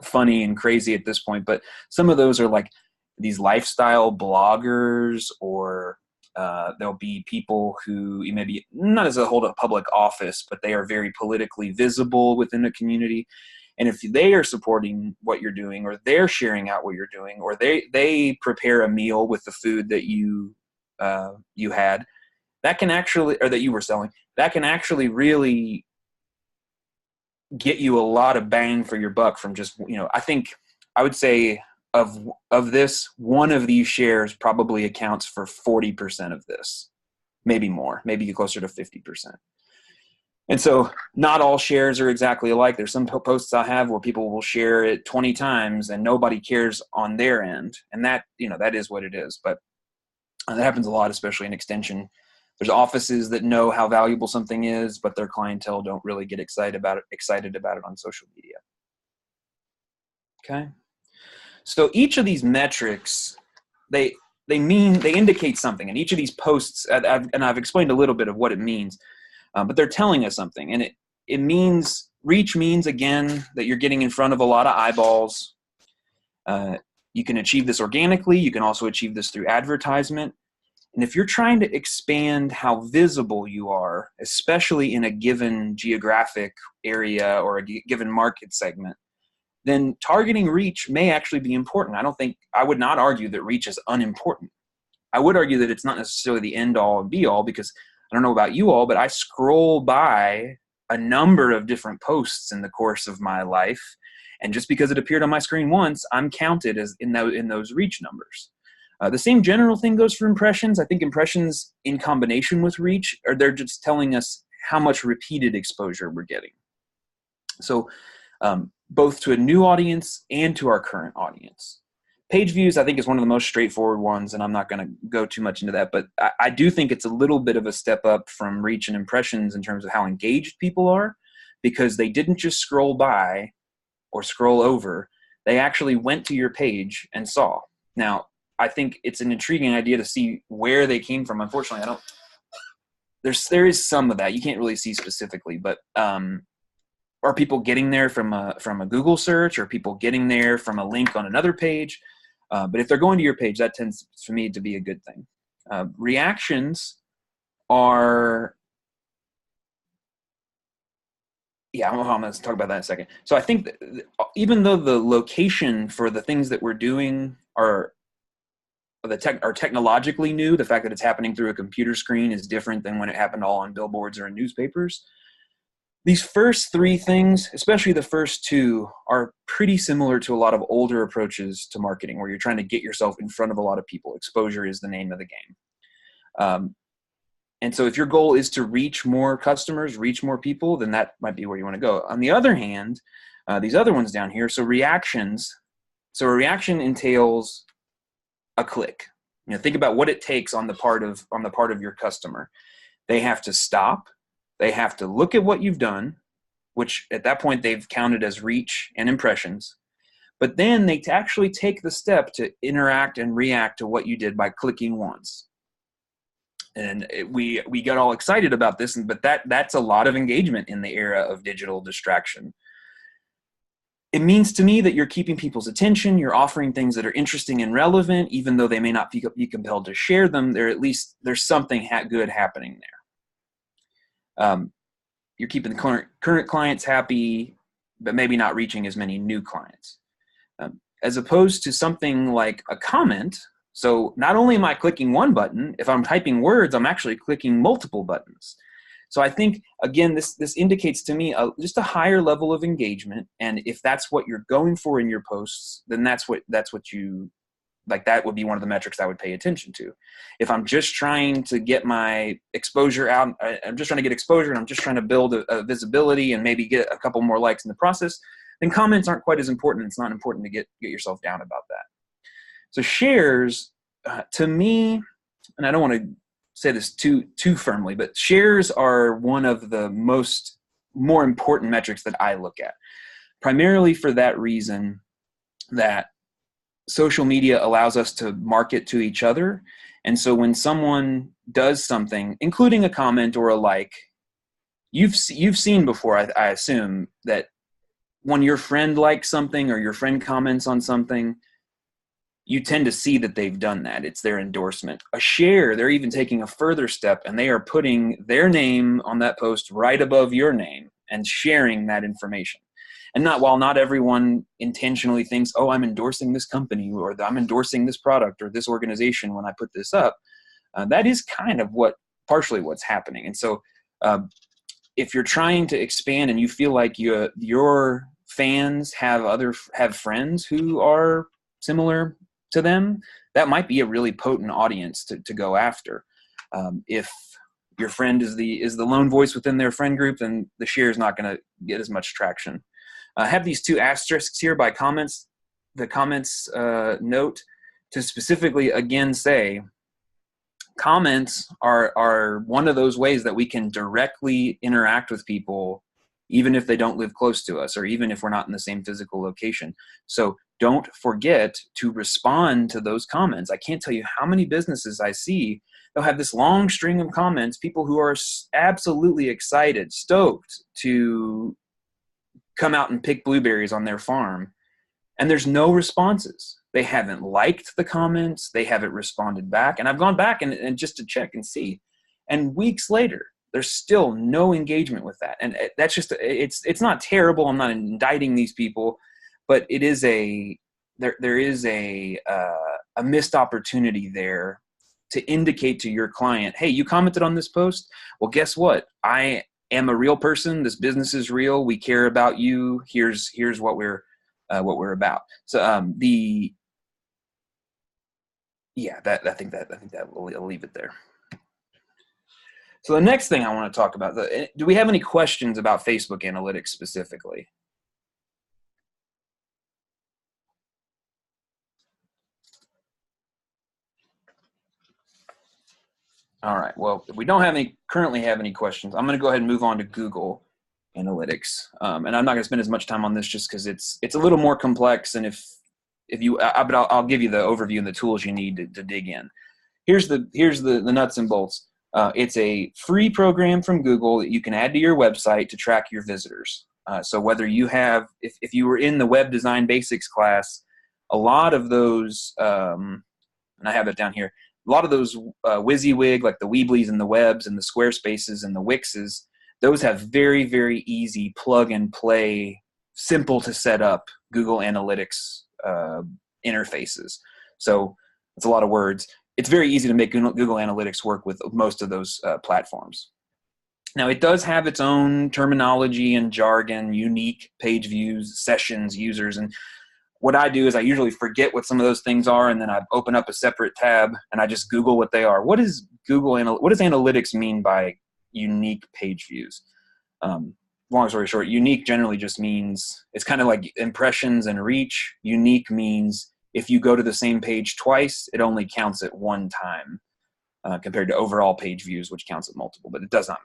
funny and crazy at this point, but some of those are like these lifestyle bloggers, or there'll be people who maybe not as a hold a public office, but they are very politically visible within the community. And if they are supporting what you're doing, or they're sharing out what you're doing, or they prepare a meal with the food that you had, that can actually, or that you were selling, that can actually really get you a lot of bang for your buck from just, I think I would say of this, one of these shares probably accounts for 40% of this, maybe more, maybe closer to 50%. And so not all shares are exactly alike. There's some posts I have where people will share it 20 times and nobody cares on their end. And that, that is what it is. But that happens a lot, especially in extension. There's offices that know how valuable something is, but their clientele don't really get excited about it on social media. Okay. So each of these metrics, they indicate something. And each of these posts, I've explained a little bit of what it means, but they're telling us something. And it means, reach means, again, that you're getting in front of a lot of eyeballs. You can achieve this organically. You can also achieve this through advertisement. And if you're trying to expand how visible you are, especially in a given geographic area or a given market segment, then targeting reach may actually be important. I would not argue that reach is unimportant. I would argue that it's not necessarily the end all and be all, because I don't know about you all, but I scroll by a number of different posts in the course of my life. And just because it appeared on my screen once, I'm counted as in those reach numbers. The same general thing goes for impressions. I think impressions in combination with reach, they're just telling us how much repeated exposure we're getting. So both to a new audience and to our current audience. Page views, I think, is one of the most straightforward ones, and I'm not going to go too much into that, but I do think it's a little bit of a step up from reach and impressions in terms of how engaged people are, because they didn't just scroll by or scroll over. They actually went to your page and saw. Now, I think it's an intriguing idea to see where they came from. Unfortunately, there is some of that. You can't really see specifically, but are people getting there from a Google search, or people getting there from a link on another page? But if they're going to your page, that tends for me to be a good thing. Reactions are, I'm going to talk about that in a second. So I think that even though the location for the things that we're doing are technologically new, the fact that it's happening through a computer screen is different than when it happened all on billboards or in newspapers. These first three things, especially the first two, are pretty similar to a lot of older approaches to marketing, where you're trying to get yourself in front of a lot of people. Exposure is the name of the game. And so if your goal is to reach more customers, reach more people, then that might be where you want to go. On the other hand, these other ones down here, so reactions. So a reaction entails a click. Think about what it takes on the part of your customer. They have to stop. They have to look at what you've done, which at that point they've counted as reach and impressions. But then they actually take the step to interact and react to what you did by clicking once. And we got all excited about this, but that's a lot of engagement in the era of digital distraction. It means to me that you're keeping people's attention. You're offering things that are interesting and relevant, even though they may not be compelled to share them. There's something good happening there. You're keeping the current clients happy, but maybe not reaching as many new clients. As opposed to something like a comment. So not only am I clicking one button, if I'm typing words, I'm actually clicking multiple buttons. So I think, again, this indicates to me just a higher level of engagement. And if that's what you're going for in your posts, then that's what you like. That would be one of the metrics I would pay attention to. If I'm just trying to get my exposure out, I'm just trying to get exposure, and I'm just trying to build a visibility and maybe get a couple more likes in the process, then comments aren't quite as important. It's not important to get yourself down about that. So shares, to me, and I don't want to say this too firmly, but shares are one of the more important metrics that I look at, primarily for that reason that social media allows us to market to each other. And so when someone does something, including a comment or a like, you've seen before, I assume, that when your friend likes something or your friend comments on something, you tend to see that they've done that. It's their endorsement. A share, they're even taking a further step, and they are putting their name on that post right above your name and sharing that information. And while not everyone intentionally thinks, oh, I'm endorsing this company, or I'm endorsing this product or this organization when I put this up, that is kind of partially what's happening. And so if you're trying to expand and you feel like your fans have friends who are similar to them, that might be a really potent audience to go after. If your friend is the lone voice within their friend group, then the share is not going to get as much traction. I have these two asterisks here by comments. The comments note to specifically again say comments are one of those ways that we can directly interact with people, even if they don't live close to us, or even if we're not in the same physical location. So don't forget to respond to those comments. I can't tell you how many businesses I see. They'll have this long string of comments, people who are absolutely excited, stoked to come out and pick blueberries on their farm. And there's no responses. They haven't liked the comments. They haven't responded back. And I've gone back and just to check and see. And weeks later, there's still no engagement with that. And that's just, it's not terrible. I'm not indicting these people, but it is there is a missed opportunity there to indicate to your client, hey, you commented on this post. Well, guess what? I am a real person. This business is real. We care about you. Here's what we're about. So I think that I'll leave it there. So the next thing I want to talk about, do we have any questions about Facebook Analytics specifically? All right. Well, if we don't currently have any questions, I'm going to go ahead and move on to Google Analytics. And I'm not going to spend as much time on this just because it's a little more complex. And but I'll give you the overview and the tools you need to dig in. Here's the nuts and bolts. It's a free program from Google that you can add to your website to track your visitors. So whether you have, if you were in the web design basics class, a lot of those, and I have it down here, a lot of those WYSIWYG, like the Weebly's and the Webs and the Squarespaces and the Wixes, those have very, very easy plug and play, simple to set up Google Analytics interfaces. So it's a lot of words. It's very easy to make Google Analytics work with most of those platforms. Now, it does have its own terminology and jargon, unique page views, sessions, users, and what I do is I usually forget what some of those things are, and then I open up a separate tab and I just Google what they are. What does analytics mean by unique page views? Long story short, unique generally just means it's kind of like impressions and reach. Unique means if you go to the same page twice, it only counts it one time compared to overall page views, which counts at multiple, but it does not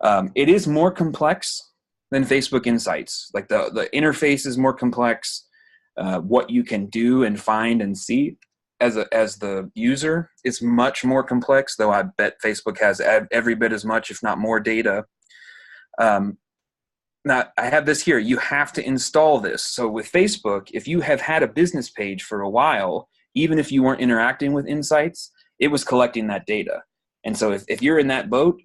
matter. It is more complex than Facebook Insights. Like the interface is more complex. What you can do and find and see as the user is much more complex, though I bet Facebook has every bit as much, if not more data. Now, I have this here. You have to install this. So with Facebook, if you have had a business page for a while, even if you weren't interacting with Insights, it was collecting that data. And so if you're in that boat,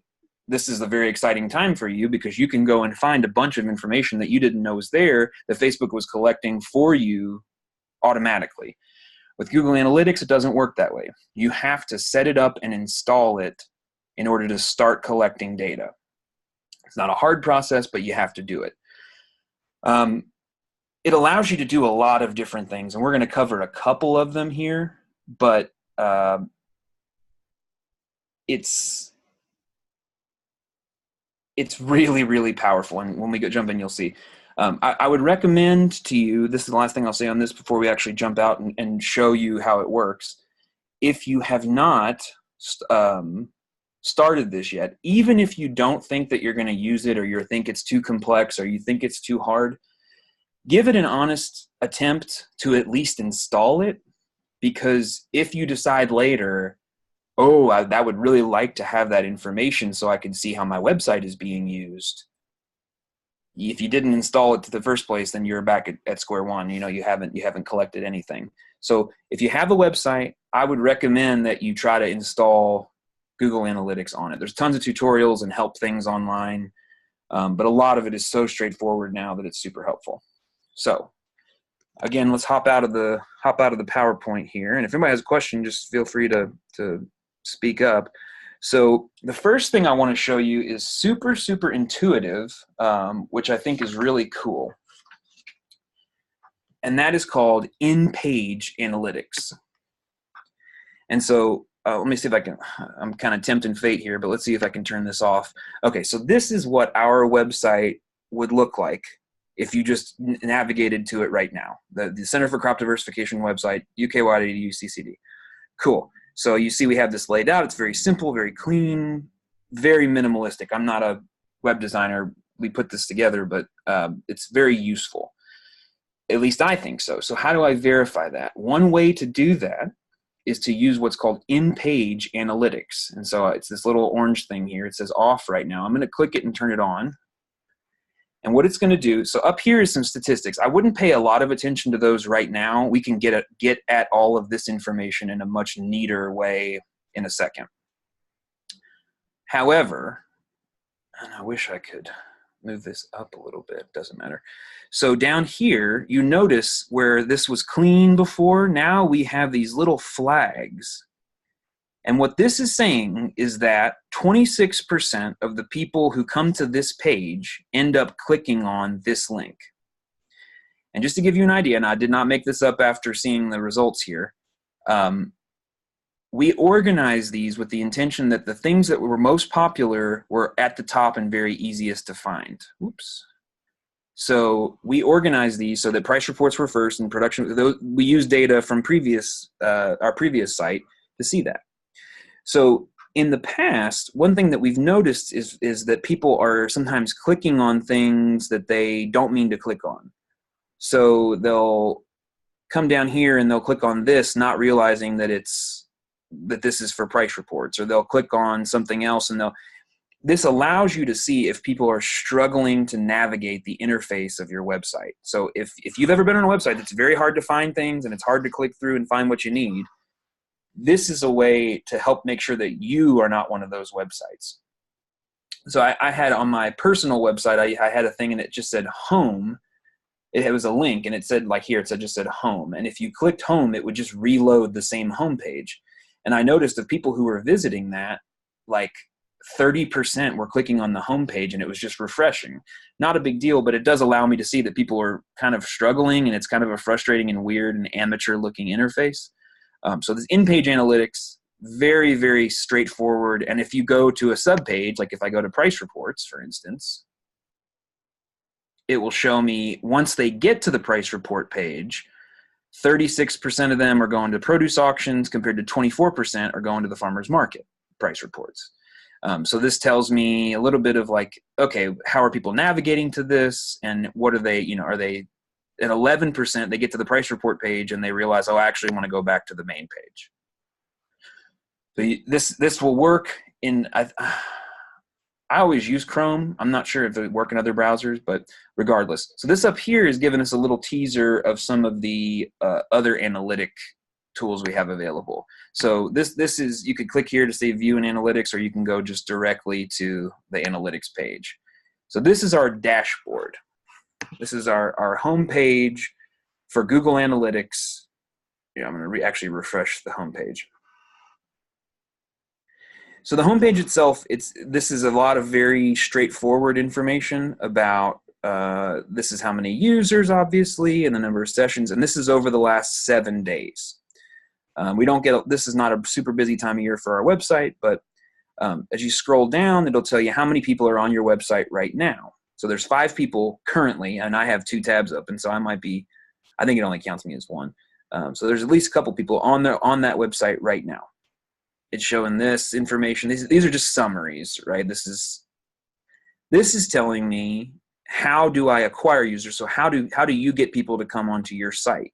this is a very exciting time for you because you can go and find a bunch of information that you didn't know was there that Facebook was collecting for you automatically. With Google Analytics, it doesn't work that way. You have to set it up and install it in order to start collecting data. It's not a hard process, but you have to do it. It allows you to do a lot of different things, and we're going to cover a couple of them here, but it's really, really powerful. And when we jump in, you'll see. I would recommend to you, this is the last thing I'll say on this before we actually jump out and show you how it works. If you have not started this yet, even if you don't think that you're going to use it or you think it's too complex or you think it's too hard, give it an honest attempt to at least install it, because if you decide later, I would really like to have that information so I can see how my website is being used. If you didn't install it to the first place, then you're back at square one. You haven't collected anything. So if you have a website, I would recommend that you try to install Google Analytics on it. There's tons of tutorials and help things online, but a lot of it is so straightforward now that it's super helpful. So again, let's hop out of the PowerPoint here. And if anybody has a question, just feel free to speak up. So the first thing I want to show you is super, super intuitive, which I think is really cool. And that is called Inpage Analytics. And so let me see if I can, I'm kind of tempting fate here, but let's see if I can turn this off. Okay, so this is what our website would look like if you just navigated to it right now. The Center for Crop Diversification website, UK-wide CCD. Cool. So you see we have this laid out. It's very simple, very clean, very minimalistic. I'm not a web designer. We put this together, but it's very useful. At least I think so. So how do I verify that? One way to do that is to use what's called in-page analytics. And so it's this little orange thing here. It says off right now. I'm going to click it and turn it on. And what it's going to do, so up here is some statistics. I wouldn't pay a lot of attention to those right now. We can get at all of this information in a much neater way in a second. However, and I wish I could move this up a little bit, doesn't matter. So down here, you notice where this was clean before, now we have these little flags. And what this is saying is that 26% of the people who come to this page end up clicking on this link. And just to give you an idea, and I did not make this up after seeing the results here, we organized these with the intention that the things that were most popular were at the top and very easiest to find. Oops. So we organized these so that price reports were first and production. We used data from our previous site to see that. So in the past, one thing that we've noticed is that people are sometimes clicking on things that they don't mean to click on. So they'll come down here and they'll click on this, not realizing that this is for price reports, or they'll click on something else and this allows you to see if people are struggling to navigate the interface of your website. So if you've ever been on a website that's very hard to find things and it's hard to click through and find what you need, this is a way to help make sure that you are not one of those websites. So I had on my personal website, I had a thing and it just said home. It was a link and it said, like here, just said home. And if you clicked home, it would just reload the same home page. And I noticed of people who were visiting that, like 30% were clicking on the home page and it was just refreshing. Not a big deal, but it does allow me to see that people are kind of struggling and it's kind of a frustrating and weird and amateur looking interface. So this in-page analytics, very, very straightforward. And if you go to a subpage, like if I go to price reports, for instance, it will show me once they get to the price report page, 36% of them are going to produce auctions compared to 24% are going to the farmer's market price reports. So this tells me a little bit of like, okay, how are people navigating to this? And what are they, are they at 11%, they get to the price report page and they realize, oh, I actually want to go back to the main page. So this will work in, I always use Chrome. I'm not sure if it work in other browsers, but regardless. So this up here is giving us a little teaser of some of the other analytic tools we have available. So this is, you could click here to say view in analytics, or you can go just directly to the analytics page. So this is our dashboard. This is our home page for Google Analytics. Yeah, I'm going to actually refresh the home page. So the homepage itself, this is a lot of very straightforward information about this is how many users, obviously, and the number of sessions, and this is over the last 7 days. This is not a super busy time of year for our website, but as you scroll down, it'll tell you how many people are on your website right now. So there's 5 people currently, and I have 2 tabs open, so I think it only counts me as 1. So there's at least a couple people on that website right now. It's showing this information. These are just summaries, right? This is telling me, how do I acquire users? So how do you get people to come onto your site?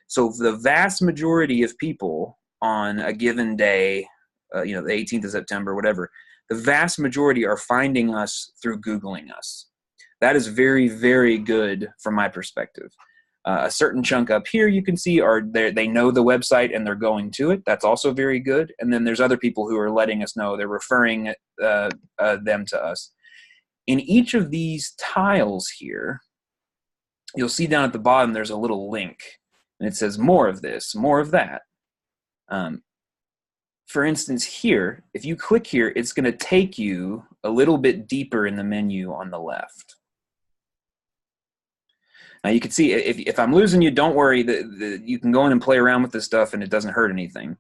So the vast majority of people on a given day, the 18th of September, whatever, the vast majority are finding us through Googling us. That is very, very good from my perspective. A certain chunk up here you can see they know the website and they're going to it. That's also very good. And then there's other people who are letting us know, they're referring them to us. In each of these tiles here, you'll see down at the bottom there's a little link. And it says more of this, more of that. For instance, here, if you click here, it's going to take you a little bit deeper in the menu on the left. Now you can see, if I'm losing you, don't worry. You can go in and play around with this stuff and it doesn't hurt anything.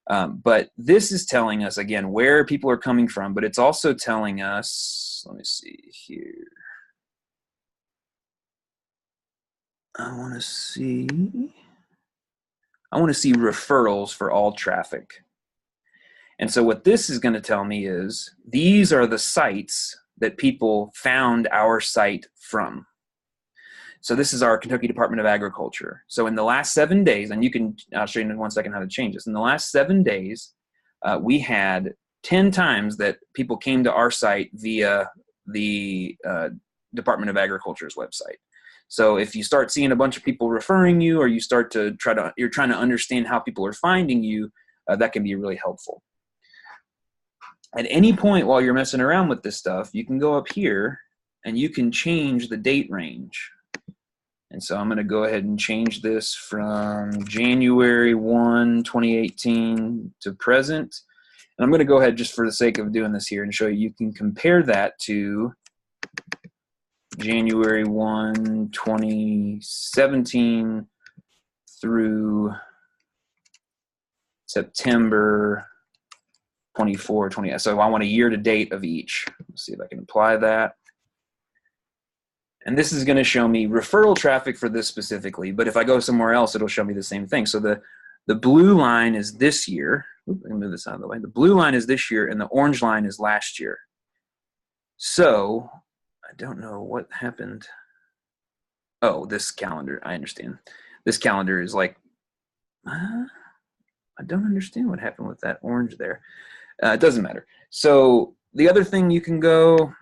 But this is telling us, again, where people are coming from, but it's also telling us, let me see here. I want to see referrals for all traffic. And so what this is going to tell me is these are the sites that people found our site from. So this is our Kentucky Department of Agriculture. So in the last 7 days, and I'll show you in 1 second how to change this. In the last 7 days, we had 10 times that people came to our site via the Department of Agriculture's website. So if you start seeing a bunch of people referring you, or you start to you're trying to understand how people are finding you, that can be really helpful. At any point while you're messing around with this stuff, you can go up here and you can change the date range. And so I'm going to go ahead and change this from January 1, 2018 to present. And I'm going to go ahead, just for the sake of doing this here, and show you can compare that to January 1, 2017 through September 24, 20. So I want a year to date of each. Let's see if I can apply that. And this is going to show me referral traffic for this specifically, but if I go somewhere else, it'll show me the same thing. So the blue line is this year. Oops, let me move this out of the way. The blue line is this year, and the orange line is last year. So I don't know what happened. Oh, this calendar. I understand. This calendar is like, I don't understand what happened with that orange there. It doesn't matter. So the other thing, you can go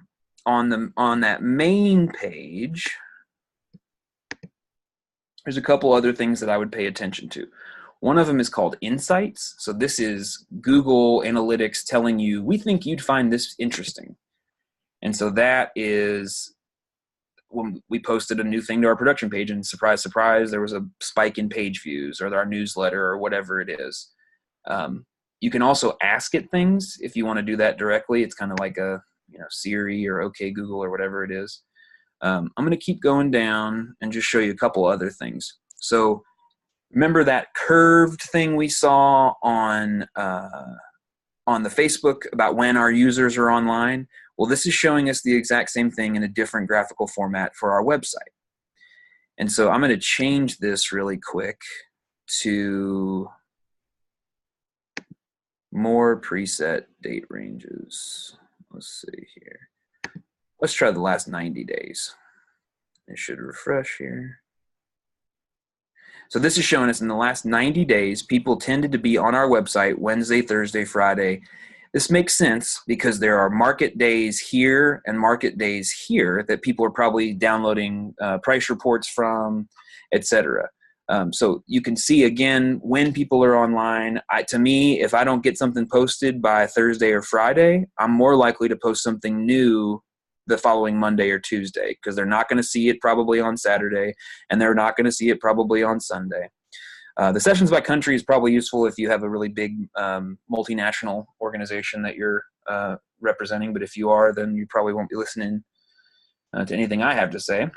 on that main page. There's a couple other things that I would pay attention to. One of them is called Insights. So this is Google Analytics telling you, we think you'd find this interesting. And so that is when we posted a new thing to our production page, and surprise, surprise, there was a spike in page views, or our newsletter, or whatever it is. You can also ask it things if you want to do that directly. It's kind of like a Siri or OK Google or whatever it is. I'm going to keep going down and just show you a couple other things. So remember that curved thing we saw on the Facebook about when our users are online? Well, this is showing us the exact same thing in a different graphical format for our website. And so I'm going to change this really quick to more preset date ranges. Let's see here. Let's try the last 90 days. It should refresh here. So this is showing us in the last 90 days, people tended to be on our website Wednesday, Thursday, Friday. This makes sense because there are market days here and market days here that people are probably downloading price reports from, etc. So you can see again when people are online. To me, if I don't get something posted by Thursday or Friday, I'm more likely to post something new the following Monday or Tuesday, because they're not going to see it probably on Saturday, and they're not going to see it probably on Sunday. The sessions by country is probably useful if you have a really big multinational organization that you're representing, but if you are, then you probably won't be listening to anything I have to say.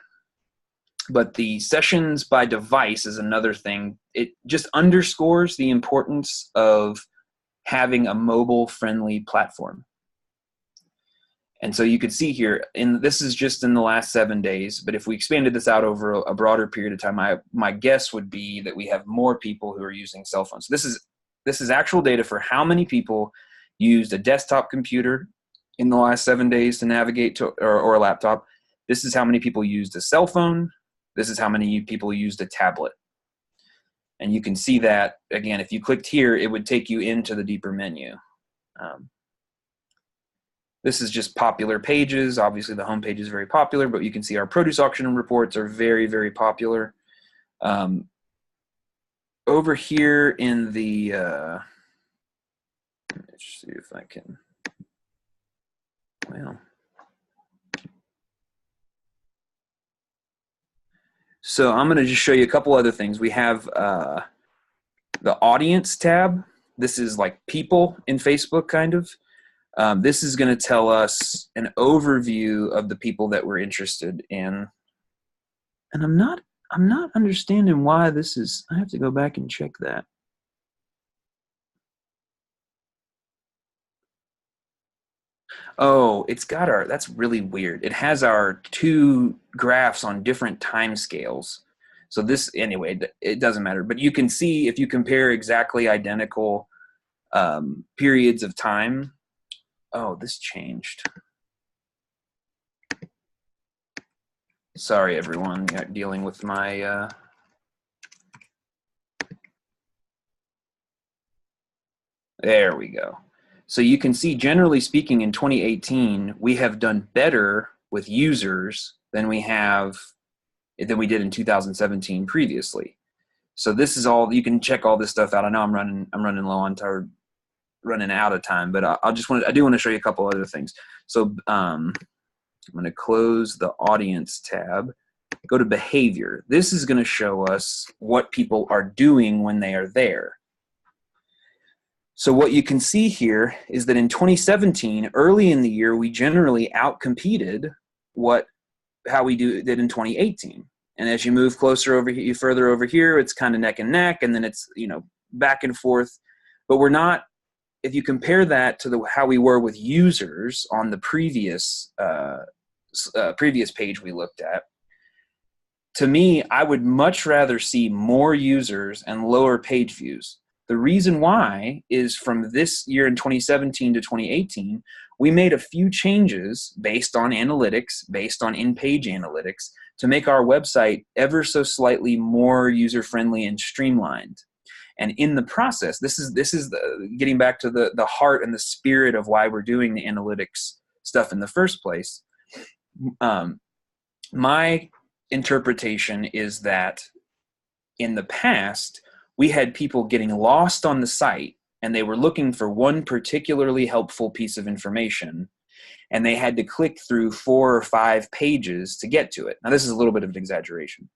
But the sessions by device is another thing. It just underscores the importance of having a mobile-friendly platform. And so you could see here, and this is just in the last 7 days, but if we expanded this out over a broader period of time, my guess would be that we have more people who are using cell phones. So this is actual data for how many people used a desktop computer in the last 7 days to navigate to, or a laptop. This is how many people used a cell phone. This is how many people used a tablet. And you can see that, again, if you clicked here, it would take you into the deeper menu. This is just popular pages. Obviously, the home page is very popular, but you can see our produce auction reports are very, very popular. Over here in the, let's see if I can, well. So I'm going to just show you a couple other things. We have the audience tab. This is like people in Facebook, kind of. This is going to tell us an overview of the people that we're interested in. And I'm not understanding why this is. I have to go back and check that. Oh, it's got our, that's really weird. It has our two graphs on different time scales. So this, anyway, it doesn't matter. But you can see if you compare exactly identical periods of time. Oh, this changed. Sorry, everyone, dealing with my there we go. So you can see, generally speaking, in 2018, we have done better with users than we did in 2017 previously. So this is all, you can check all this stuff out. I know I'm running low on time, running out of time, but I do want to show you a couple other things. So I'm going to close the audience tab, go to behavior. This is going to show us what people are doing when they are there. So what you can see here is that in 2017, early in the year, we generally outcompeted how we did in 2018. And as you move closer over here, further over here, it's kind of neck and neck, and then it's, back and forth. But we're not, if you compare that to how we were with users on the previous page we looked at, to me, I would much rather see more users and lower page views. The reason why is from this year in 2017 to 2018, we made a few changes based on analytics, based on in-page analytics, to make our website ever so slightly more user-friendly and streamlined. And in the process, this is getting back to the heart and the spirit of why we're doing the analytics stuff in the first place. My interpretation is that in the past, we had people getting lost on the site, and they were looking for one particularly helpful piece of information, and they had to click through 4 or 5 pages to get to it. Now, this is a little bit of an exaggeration.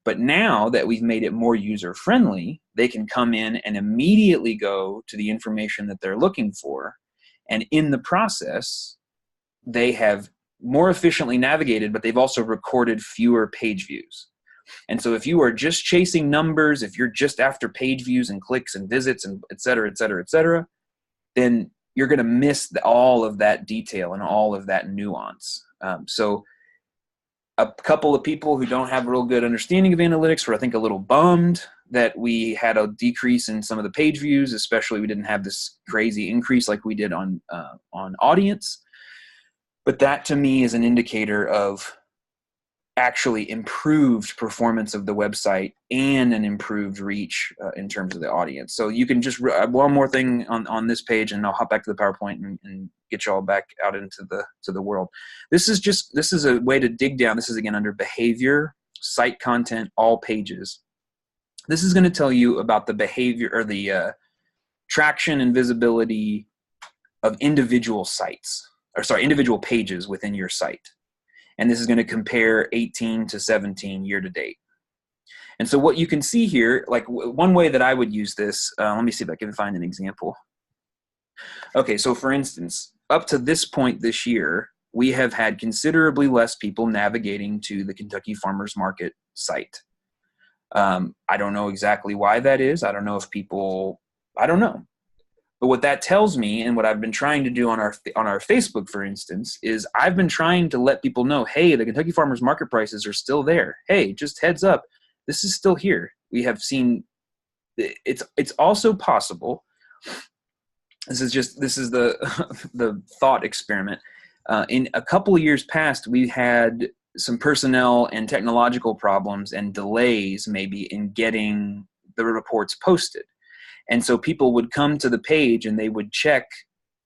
But now that we've made it more user-friendly, they can come in and immediately go to the information that they're looking for. And in the process, they have more efficiently navigated, but they've also recorded fewer page views. And so if you are just chasing numbers, if you're just after page views and clicks and visits and et cetera, then you're going to miss all of that detail and all of that nuance. So a couple of people who don't have a real good understanding of analytics were, I think, a little bummed that we had a decrease in some of the page views, especially we didn't have this crazy increase like we did on audience. But that to me is an indicator of actually improved performance of the website and an improved reach in terms of the audience. So you can just one more thing on this page, and I'll hop back to the PowerPoint and get you all back out into the world. This is a way to dig down. This is again under behavior, site content, all pages. This is going to tell you about the behavior or the traction and visibility of individual individual pages within your site. And this is going to compare 18 to 17 year to date. And so what you can see here, like one way that I would use this, let me see if I can find an example. Okay, so for instance, up to this point this year, we have had considerably less people navigating to the Kentucky Farmers Market site. I don't know exactly why that is. I don't know. But what that tells me, and what I've been trying to do on our Facebook, for instance, is I've been trying to let people know, hey, the Kentucky Farmers Market prices are still there. Hey, just heads up, this is still here. We have seen. It's also possible. This is the thought experiment. In a couple of years past, we had some personnel and technological problems and delays maybe in getting the reports posted. And so people would come to the page and they would check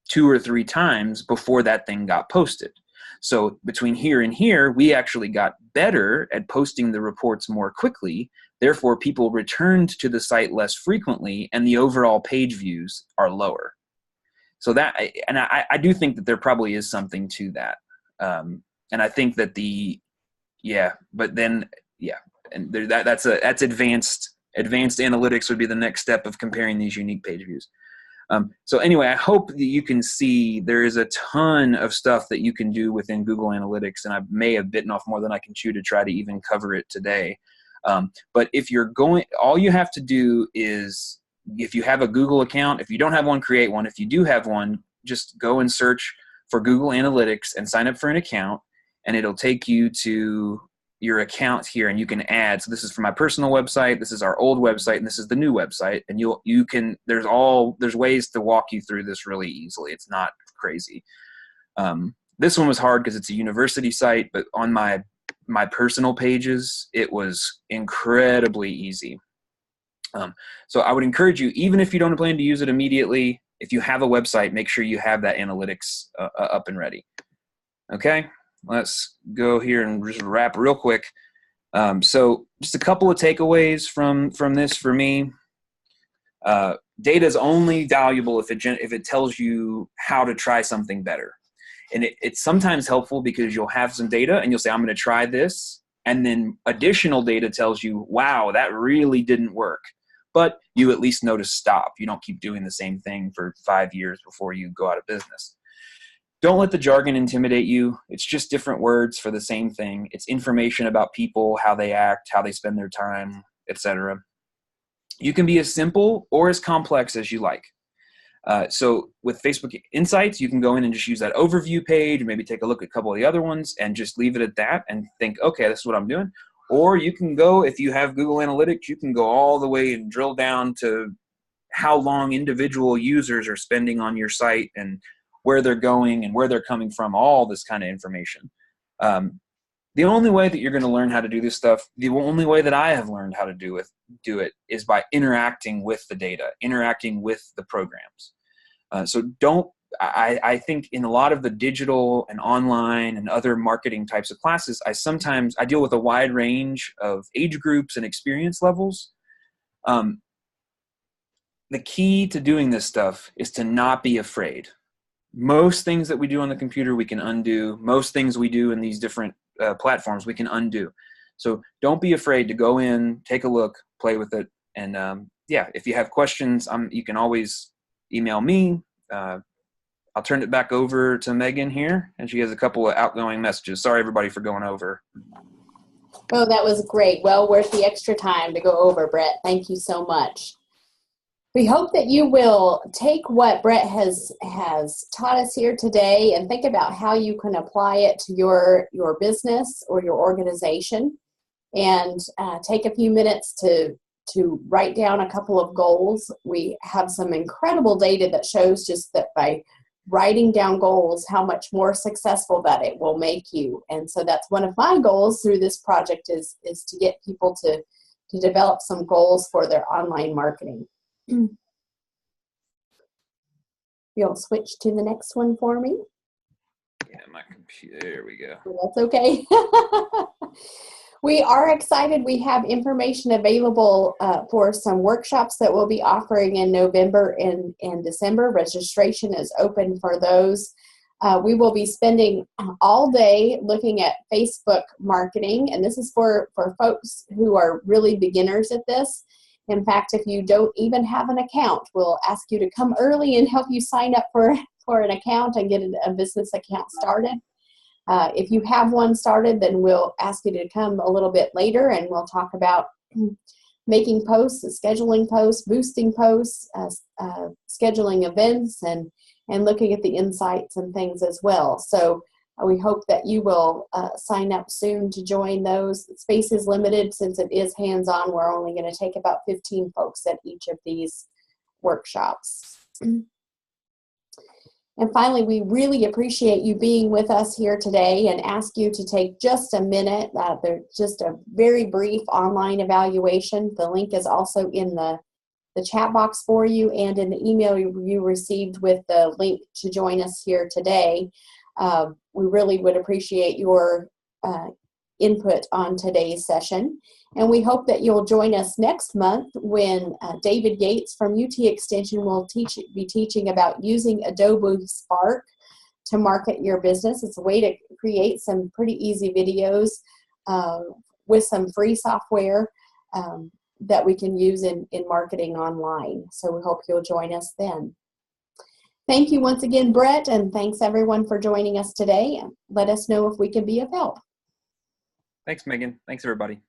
2 or 3 times before that thing got posted. So between here and here, we actually got better at posting the reports more quickly. Therefore, people returned to the site less frequently, and the overall page views are lower. So I do think that there probably is something to that. And I think that that's advanced. Advanced analytics would be the next step of comparing these unique page views. So anyway, I hope that you can see there is a ton of stuff that you can do within Google Analytics, and I may have bitten off more than I can chew to try to even cover it today. But if you're all you have to do is, if you have a Google account, if you don't have one, create one. If you do have one, just go and search for Google Analytics and sign up for an account, and it'll take you to your account here, and you can add. So this is for my personal website, this is our old website, and this is the new website. And you can there's ways to walk you through this really easily. It's not crazy. This one was hard because it's a university site, but on my my personal pages, it was incredibly easy. So I would encourage you, even if you don't plan to use it immediately, if you have a website, make sure you have that analytics up and ready. Okay, let's go here and just wrap real quick. So just a couple of takeaways from this for me. Data is only valuable if it tells you how to try something better. And it's sometimes helpful because you'll have some data and you'll say, I'm going to try this. And then additional data tells you, wow, that really didn't work. But you at least know to stop. You don't keep doing the same thing for 5 years before you go out of business. Don't let the jargon intimidate you. It's just different words for the same thing. It's information about people, how they act, how they spend their time, etc. You can be as simple or as complex as you like. So with Facebook Insights, you can go in and just use that overview page, maybe take a look at a couple of the other ones and just leave it at that and think, okay, this is what I'm doing. Or you can go, if you have Google Analytics, you can go all the way and drill down to how long individual users are spending on your site and where they're going and where they're coming from, all this kind of information. The only way that you're going to learn how to do this stuff, the only way that I have learned how to do it is by interacting with the data, interacting with the programs. I think in a lot of the digital and online and other marketing types of classes, I deal with a wide range of age groups and experience levels. The key to doing this stuff is to not be afraid. Most things that we do on the computer, we can undo. Most things we do in these different platforms, we can undo. So don't be afraid to go in, take a look, play with it. And if you have questions, you can always email me. I'll turn it back over to Megan here, and she has a couple of outgoing messages. Sorry, everybody, for going over. Oh, that was great. Well worth the extra time to go over, Brett. Thank you so much. We hope that you will take what Brett has taught us here today and think about how you can apply it to your business or your organization, and take a few minutes to write down a couple of goals. We have some incredible data that shows just that by writing down goals, how much more successful that it will make you. And so that's one of my goals through this project is to get people to develop some goals for their online marketing. You'll switch to the next one for me? Yeah, my computer, there we go. That's okay. We are excited. We have information available for some workshops that we'll be offering in November and December. Registration is open for those. We will be spending all day looking at Facebook marketing, and this is for folks who are really beginners at this. In fact, if you don't even have an account, we'll ask you to come early and help you sign up for an account and get a business account started. If you have one started, then we'll ask you to come a little bit later, and we'll talk about making posts, scheduling posts, boosting posts, scheduling events, and looking at the insights and things as well. So we hope that you will sign up soon to join those. Space is limited since it is hands-on. We're only going to take about 15 folks at each of these workshops. And finally, we really appreciate you being with us here today and ask you to take just a minute. There's just a very brief online evaluation. The link is also in the chat box for you and in the email you received with the link to join us here today. We really would appreciate your input on today's session. And we hope that you'll join us next month when David Gates from UT Extension will be teaching about using Adobe Spark to market your business. It's a way to create some pretty easy videos with some free software that we can use in marketing online. So we hope you'll join us then. Thank you once again, Brett, and thanks everyone for joining us today. Let us know if we can be of help. Thanks, Megan. Thanks, everybody.